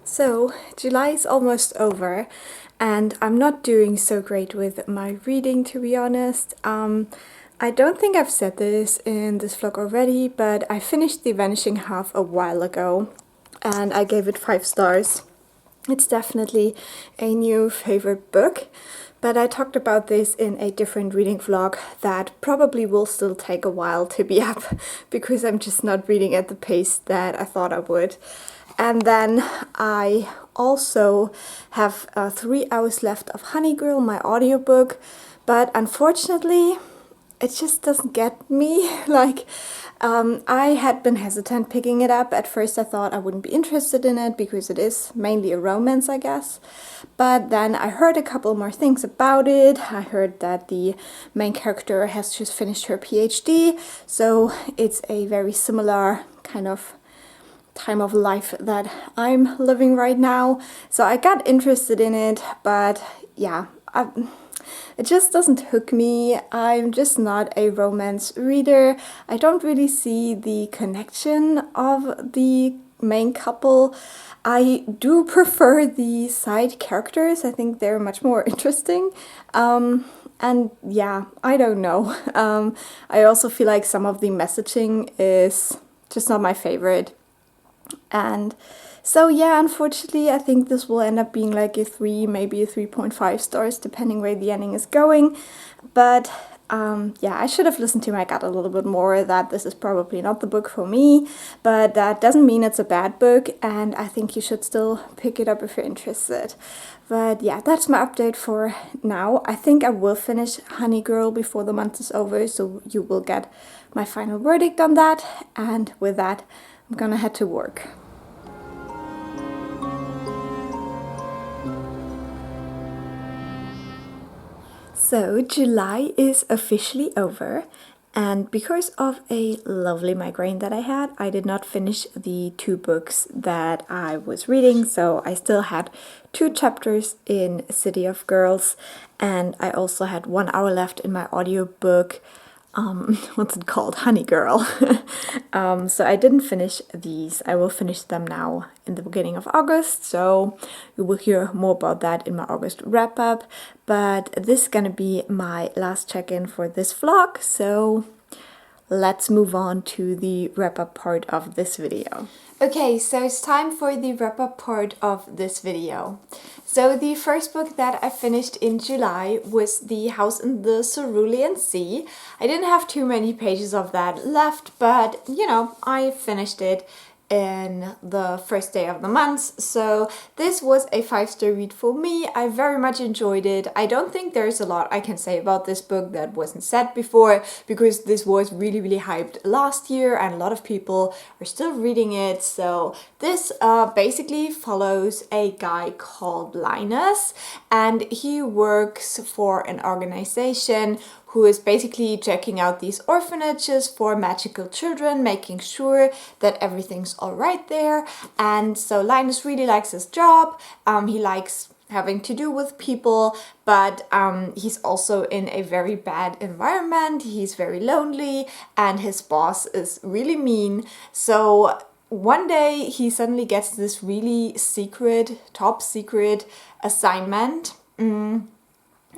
A: So, July is almost over, and I'm not doing so great with my reading, to be honest. I don't think I've said this in this vlog already, but I finished The Vanishing half a while ago, and I gave it 5 stars. It's definitely a new favorite book, but I talked about this in a different reading vlog that probably will still take a while to be up, because I'm just not reading at the pace that I thought I would. And then I also have 3 hours left of Honey Girl, my audiobook, but unfortunately it just doesn't get me. I had been hesitant picking it up. At first I thought I wouldn't be interested in it because it is mainly a romance, I guess. But then I heard a couple more things about it. I heard that the main character has just finished her PhD, so it's a very similar kind of time of life that I'm living right now. So I got interested in it, but yeah, it just doesn't hook me. I'm just not a romance reader. I don't really see the connection of the main couple. I do prefer the side characters. I think they're much more interesting. And yeah, I don't know. I also feel like some of the messaging is just not my favorite. And so yeah, unfortunately, I think this will end up being like a 3, maybe a 3.5 stars, depending where the ending is going. But yeah, I should have listened to my gut a little bit more, that this is probably not the book for me, but that doesn't mean it's a bad book, and I think you should still pick it up if you're interested. But yeah, that's my update for now. I think I will finish Honey Girl before the month is over, so you will get my final verdict on that. And with that, I'm gonna head to work. So July is officially over, and because of a lovely migraine that I had, I did not finish the 2 books that I was reading, so I still had 2 chapters in City of Girls, and I also had 1 hour left in my audiobook what's it called? Honey Girl. So I didn't finish these. I will finish them now in the beginning of August, so you will hear more about that in my August wrap up. But this is gonna be my last check-in for this vlog, so let's move on to the wrap-up part of this video. Okay, so it's time for the wrap-up part of this video. So the first book that I finished in July was The House in the Cerulean Sea. I didn't have too many pages of that left, but you know, I finished it in the first day of the month, so this was a 5-star read for me. I very much enjoyed it. I don't think there's a lot I can say about this book that wasn't said before, because this was really hyped last year and a lot of people are still reading it. So this basically follows a guy called Linus, and he works for an organization who is basically checking out these orphanages for magical children, making sure that everything's all right there. And so Linus really likes his job. He likes having to do with people, but he's also in a very bad environment. He's very lonely and his boss is really mean. So one day he suddenly gets this really secret, top secret assignment.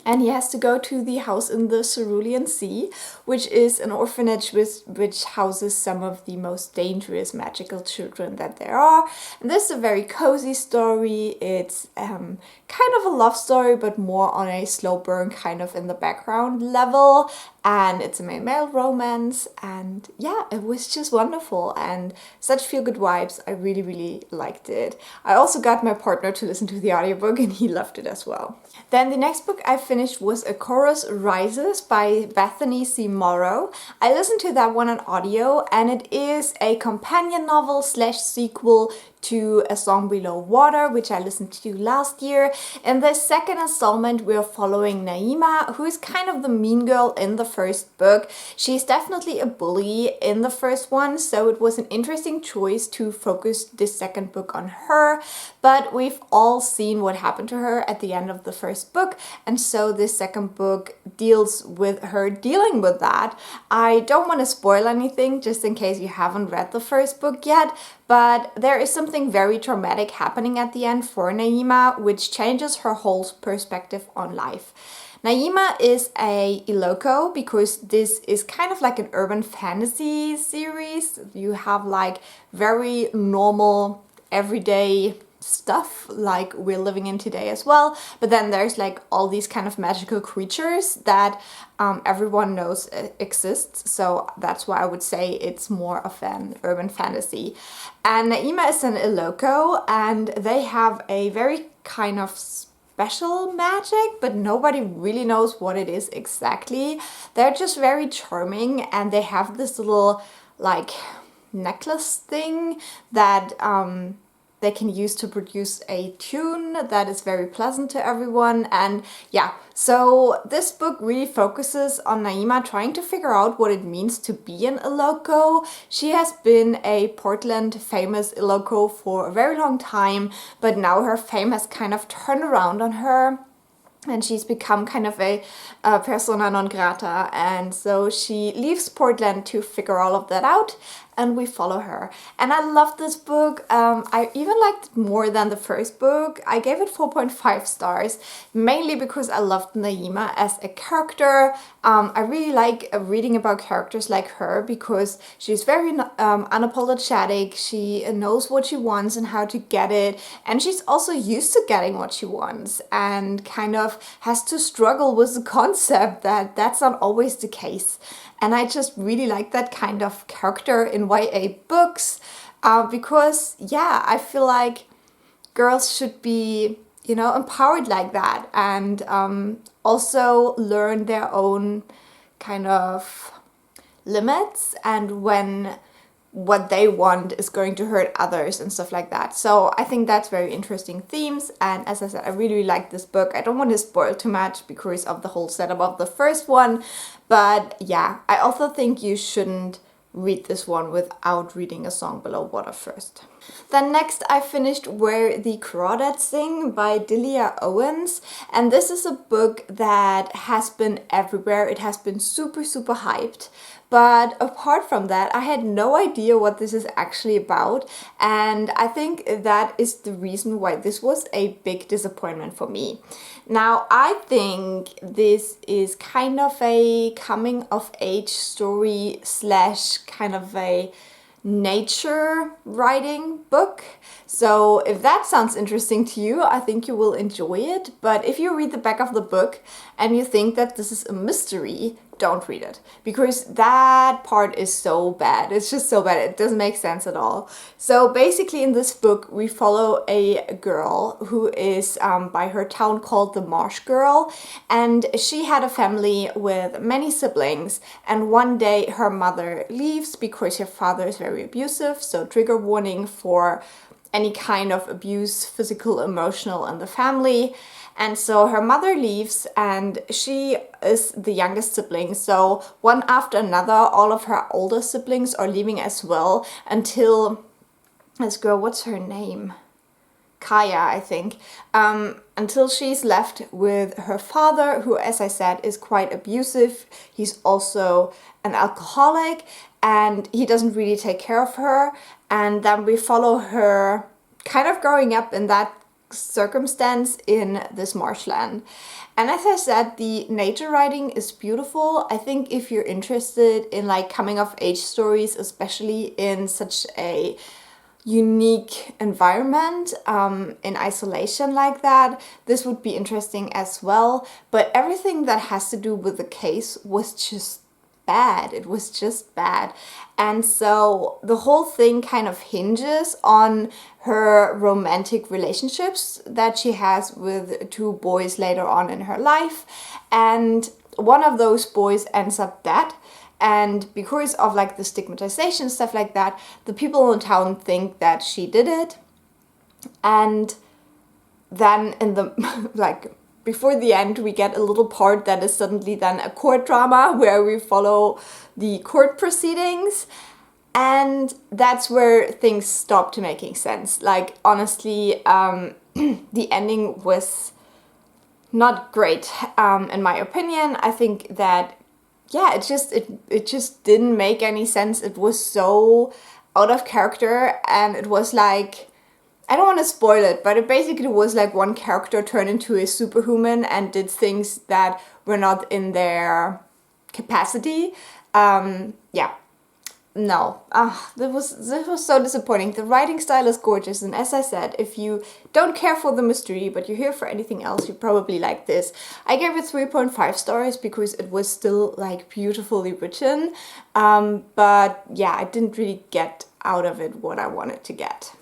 A: And he has to go to the House in the Cerulean Sea, which is an orphanage which houses some of the most dangerous magical children that there are. And this is a very cozy story. It's kind of a love story, but more on a slow burn, kind of in the background level. And it's a male romance, and yeah, it was just wonderful and such feel-good vibes. I really liked it. I also got my partner to listen to the audiobook and he loved it as well. Then the next book I finished was A Chorus Rises by Bethany C. Morrow. I listened to that one on audio, and it is a companion novel / sequel to A Song Below Water, which I listened to last year. In the second installment, we're following Naima, who is kind of the mean girl in the first book. She's definitely a bully in the first one, so it was an interesting choice to focus this second book on her. But we've all seen what happened to her at the end of the first book, and so this second book deals with her dealing with that. I don't want to spoil anything, just in case you haven't read the first book yet, but there is something very traumatic happening at the end for Naima, which changes her whole perspective on life. Naima is a Iloko because this is kind of like an urban fantasy series. You have like very normal, everyday stuff like we're living in today as well, but then there's like all these kind of magical creatures that everyone knows exists, so that's why I would say it's more of an urban fantasy. And Naima is an Iloko, and they have a very kind of special magic, but nobody really knows what it is exactly. They're just very charming, and they have this little like necklace thing that they can use to produce a tune that is very pleasant to everyone. And yeah, so this book really focuses on Naima trying to figure out what it means to be an Iloko. She has been a Portland famous Iloko for a very long time, but now her fame has kind of turned around on her, and she's become kind of a persona non grata, and so she leaves Portland to figure all of that out, and we follow her. And I loved this book. I even liked it more than the first book. I gave it 4.5 stars, mainly because I loved Naima as a character. I really like reading about characters like her because she's very unapologetic. She knows what she wants and how to get it, and she's also used to getting what she wants and kind of has to struggle with the concept that that's not always the case. And I just really like that kind of character in YA books because, yeah, I feel like girls should be, you know, empowered like that, and also learn their own kind of limits and when what they want is going to hurt others and stuff like that. So I think that's very interesting themes, and as I said, I really like this book. I don't want to spoil too much because of the whole setup of the first one, but yeah, I also think you shouldn't read this one without reading A Song Below Water first. Then next I finished Where the Crawdads Sing by Delia Owens, and this is a book that has been everywhere. It has been super hyped, but apart from that I had no idea what this is actually about, and I think that is the reason why this was a big disappointment for me. Now I think this is kind of a coming of age story slash kind of a nature writing book. So if that sounds interesting to you, I think you will enjoy it. But if you read the back of the book and you think that this is a mystery, don't read it, because that part is so bad. It's just so bad. It doesn't make sense at all. So basically in this book we follow a girl who is by her town called the Marsh Girl, and she had a family with many siblings, and one day her mother leaves because her father is very abusive. So trigger warning for any kind of abuse, physical, emotional, in the family. And so her mother leaves, and she is the youngest sibling. So one after another, all of her older siblings are leaving as well, until this girl, what's her name? Kaya, I think. Until she's left with her father, who, as I said, is quite abusive. He's also an alcoholic, and he doesn't really take care of her. And then we follow her kind of growing up in that circumstance in this marshland. And as I said, the nature writing is beautiful. I think if you're interested in like coming of age stories, especially in such a unique environment, in isolation like that, this would be interesting as well. But everything that has to do with the case was just bad. It was just bad. And so the whole thing kind of hinges on her romantic relationships that she has with two boys later on in her life. And one of those boys ends up dead. And because of like the stigmatization, stuff like that, the people in town think that she did it. And then in the like before the end, we get a little part that is suddenly then a court drama where we follow the court proceedings. And that's where things stopped making sense. Like, honestly, the ending was not great, in my opinion. I think that, yeah, it just didn't make any sense. It was so out of character, and it was like, I don't want to spoil it, but it basically was like one character turned into a superhuman and did things that were not in their capacity. Yeah, no, this was so disappointing. The writing style is gorgeous, and as I said, if you don't care for the mystery, but you're here for anything else, you probably like this. I gave it 3.5 stars because it was still like beautifully written, but yeah, I didn't really get out of it what I wanted to get.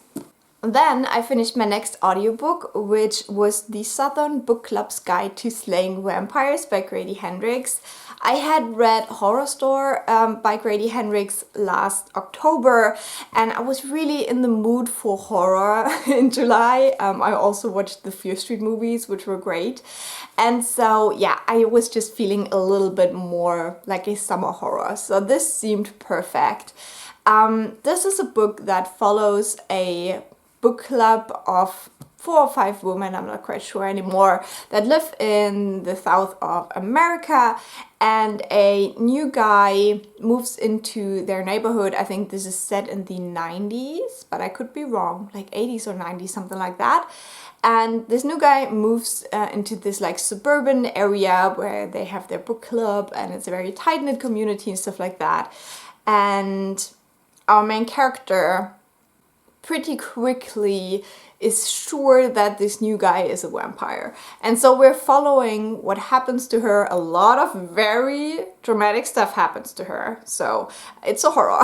A: Then I finished my next audiobook, which was The Southern Book Club's Guide to Slaying Vampires by Grady Hendrix. I had read Horror Store by Grady Hendrix last October, and I was really in the mood for horror in July. I also watched the Fear Street movies, which were great. And so, yeah, I was just feeling a little bit more like a summer horror. So this seemed perfect. This is a book that follows a book club of 4 or 5 women, I'm not quite sure anymore, that live in the south of America, and a new guy moves into their neighborhood. I think this is set in the 90s, but I could be wrong, like 80s or 90s, something like that. And this new guy moves into this like suburban area where they have their book club, and it's a very tight-knit community and stuff like that. And our main character pretty quickly is sure that this new guy is a vampire. And so we're following what happens to her. A lot of very dramatic stuff happens to her. So it's a horror.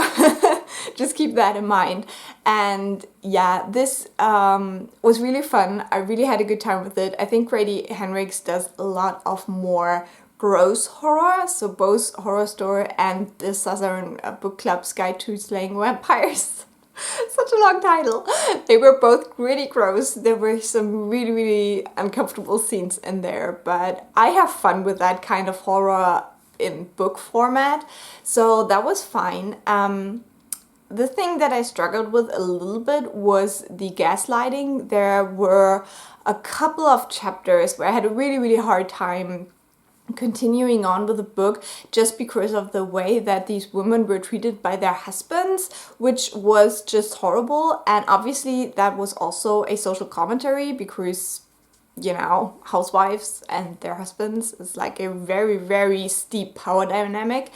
A: Just keep that in mind. And yeah, this was really fun. I really had a good time with it. I think Grady Hendrix does a lot of more gross horror, so both Horror Store and the Southern Book Club's Guide to Slaying Vampires. Such a long title. They were both really gross. There were some really uncomfortable scenes in there, but I have fun with that kind of horror in book format, so that was fine. the thing that I struggled with a little bit was the gaslighting. There were a couple of chapters where I had a really, really hard time continuing on with the book just because of the way that these women were treated by their husbands, which was just horrible. And obviously that was also a social commentary because, you know, housewives and their husbands is like a very, very steep power dynamic.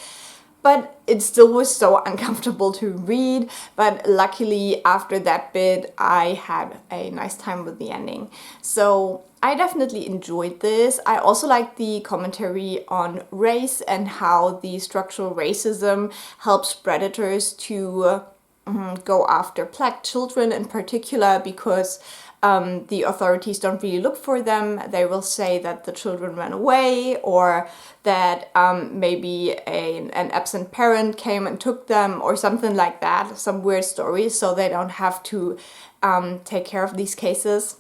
A: But it still was so uncomfortable to read. But luckily, after that bit, I had a nice time with the ending. So I definitely enjoyed this. I also like the commentary on race and how the structural racism helps predators to go after black children in particular, because the authorities don't really look for them. They will say that the children ran away, or that maybe an absent parent came and took them, or something like that, some weird stories, so they don't have to take care of these cases.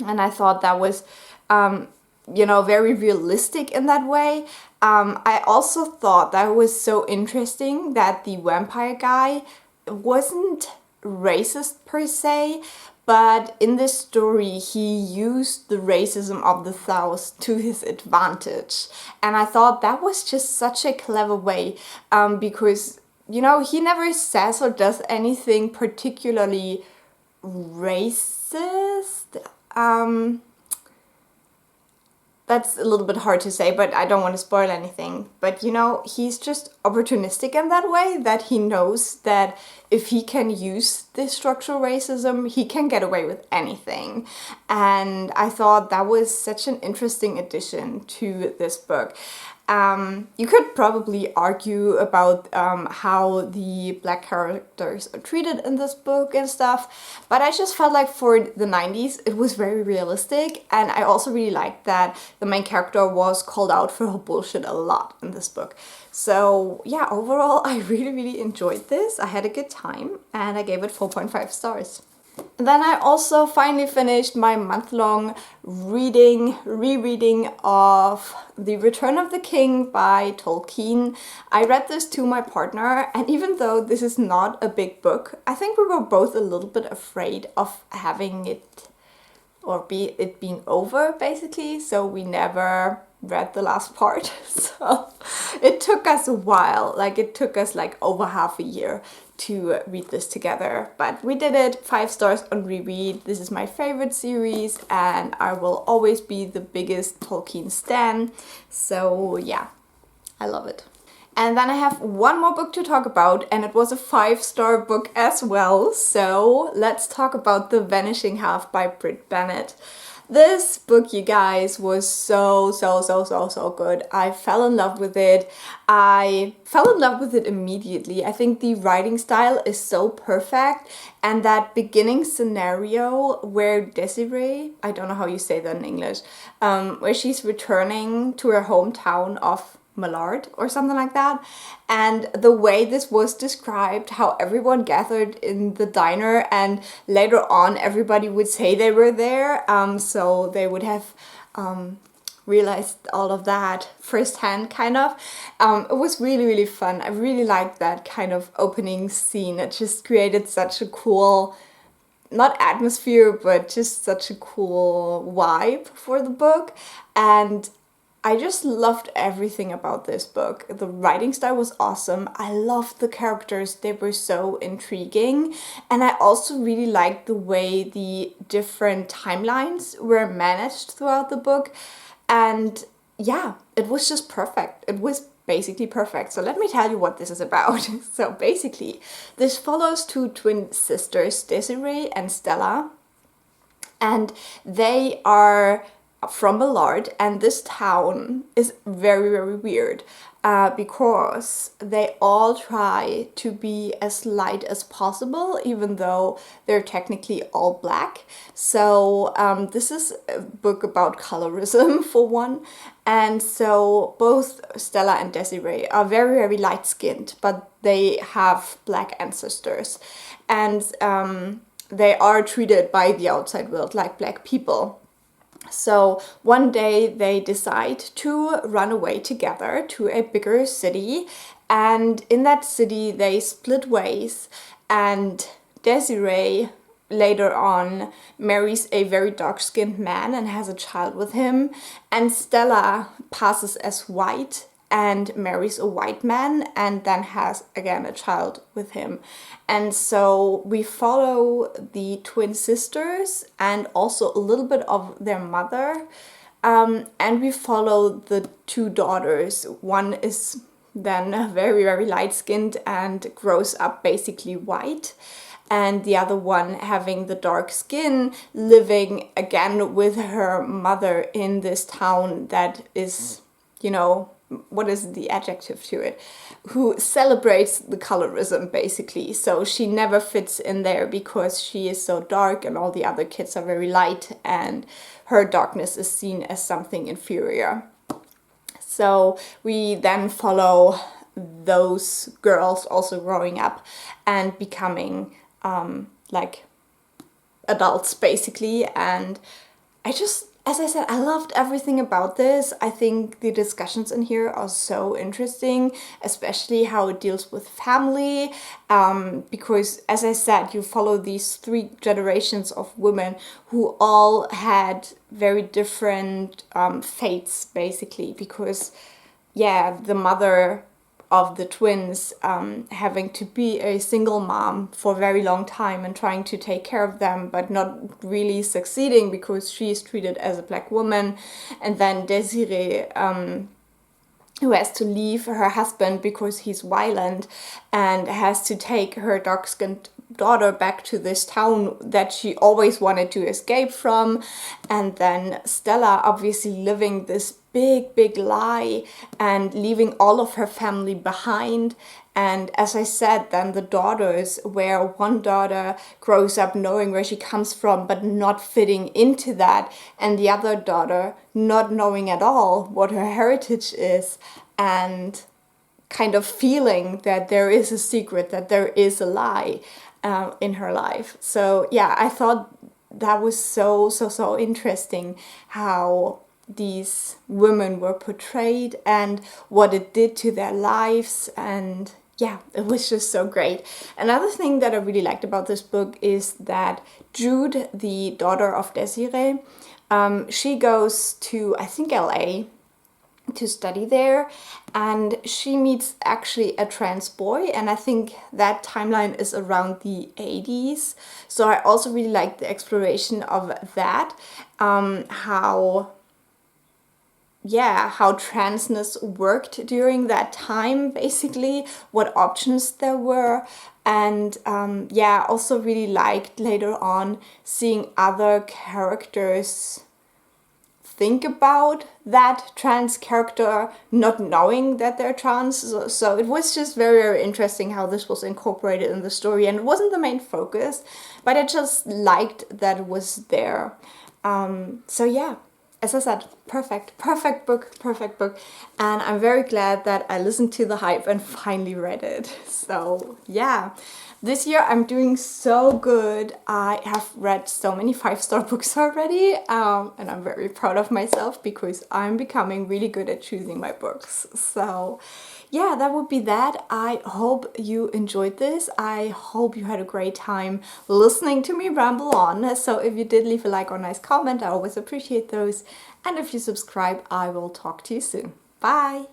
A: And I thought that was, you know, very realistic in that way. I also thought that was so interesting that the vampire guy wasn't racist per se, but in this story he used the racism of the South to his advantage. And I thought that was just such a clever way, because, you know, he never says or does anything particularly racist. That's a little bit hard to say, but I don't want to spoil anything. But, you know, he's just opportunistic in that way, that he knows that if he can use this structural racism, he can get away with anything. And I thought that was such an interesting addition to this book. You could probably argue about how the black characters are treated in this book and stuff, but I just felt like for the 90s it was very realistic, and I also really liked that the main character was called out for her bullshit a lot in this book. So yeah, overall I really, really enjoyed this. I had a good time and I gave it 4.5 stars. Then I also finally finished my month-long rereading of The Return of the King by Tolkien. I read this to my partner, and even though this is not a big book, I think we were both a little bit afraid of having it, or it being over basically, so we never read the last part. So it took us a while, like it took us like over half a year to read this together, but we did it. 5 stars on reread. This is my favorite series and I will always be the biggest Tolkien stan, so yeah, I love it. And then I have one more book to talk about, and it was a 5-star book as well, so let's talk about The Vanishing Half by Brit Bennett. This book, you guys, was so good. I fell in love with it. I fell in love with it immediately. I think the writing style is so perfect, and that beginning scenario where Desiree, I don't know how you say that in English, where she's returning to her hometown of Mallard or something like that, and the way this was described, how everyone gathered in the diner and later on everybody would say they were there, so they would have realized all of that firsthand, kind of. It was really, really fun. I really liked that kind of opening scene. It just created such a cool, not atmosphere, but just such a cool vibe for the book, and I just loved everything about this book. The writing style was awesome. I loved the characters. They were so intriguing. And I also really liked the way the different timelines were managed throughout the book. And yeah, it was just perfect. It was basically perfect. So let me tell you what this is about. So basically, this follows 2 twin sisters, Desiree and Stella. And they are from Mallard, and this town is very, very weird because they all try to be as light as possible, even though they're technically all black. So this is a book about colorism for one, and so both Stella and Desiree are very, very light-skinned, but they have black ancestors, and they are treated by the outside world like black people. So one day they decide to run away together to a bigger city, and in that city they split ways, and Desiree later on marries a very dark-skinned man and has a child with him, and Stella passes as white and marries a white man and then has again a child with him. And so we follow the twin sisters and also a little bit of their mother, and we follow the two daughters. One is then very, very light-skinned and grows up basically white, and the other one having the dark skin, living again with her mother in this town that is, you know, what is the adjective to it? Who celebrates the colorism basically. So she never fits in there because she is so dark and all the other kids are very light, and her darkness is seen as something inferior. So we then follow those girls also growing up and becoming like adults basically. And I just, as I said, I loved everything about this. I think the discussions in here are so interesting, especially how it deals with family, because as I said, you follow these 3 generations of women who all had very different fates basically, because yeah, the mother of the twins having to be a single mom for a very long time and trying to take care of them, but not really succeeding because she is treated as a black woman. And then Desiree, who has to leave her husband because he's violent and has to take her dark-skinned daughter back to this town that she always wanted to escape from. And then Stella obviously living this big lie and leaving all of her family behind. And as I said, then the daughters, where one daughter grows up knowing where she comes from but not fitting into that, and the other daughter not knowing at all what her heritage is and kind of feeling that there is a secret, that there is a lie in her life. So yeah, I thought that was so interesting how these women were portrayed and what it did to their lives. And yeah, it was just so great. Another thing that I really liked about this book is that Jude, the daughter of Desiree, she goes to, I think, LA to study there, and she meets actually a trans boy, and I think that timeline is around the 80s. So I also really like the exploration of that, how transness worked during that time, basically, what options there were. And also really liked later on seeing other characters think about that trans character not knowing that they're trans. So it was just very interesting how this was incorporated in the story, and it wasn't the main focus, but I just liked that it was there. So yeah, as I said, perfect book, and I'm very glad that I listened to the hype and finally read it. So yeah, this year I'm doing so good. I have read so many 5-star books already, and I'm very proud of myself because I'm becoming really good at choosing my books. So yeah, that would be that. I hope you enjoyed this. I hope you had a great time listening to me ramble on. So if you did, leave a like or a nice comment. I always appreciate those. And if you subscribe, I will talk to you soon. Bye!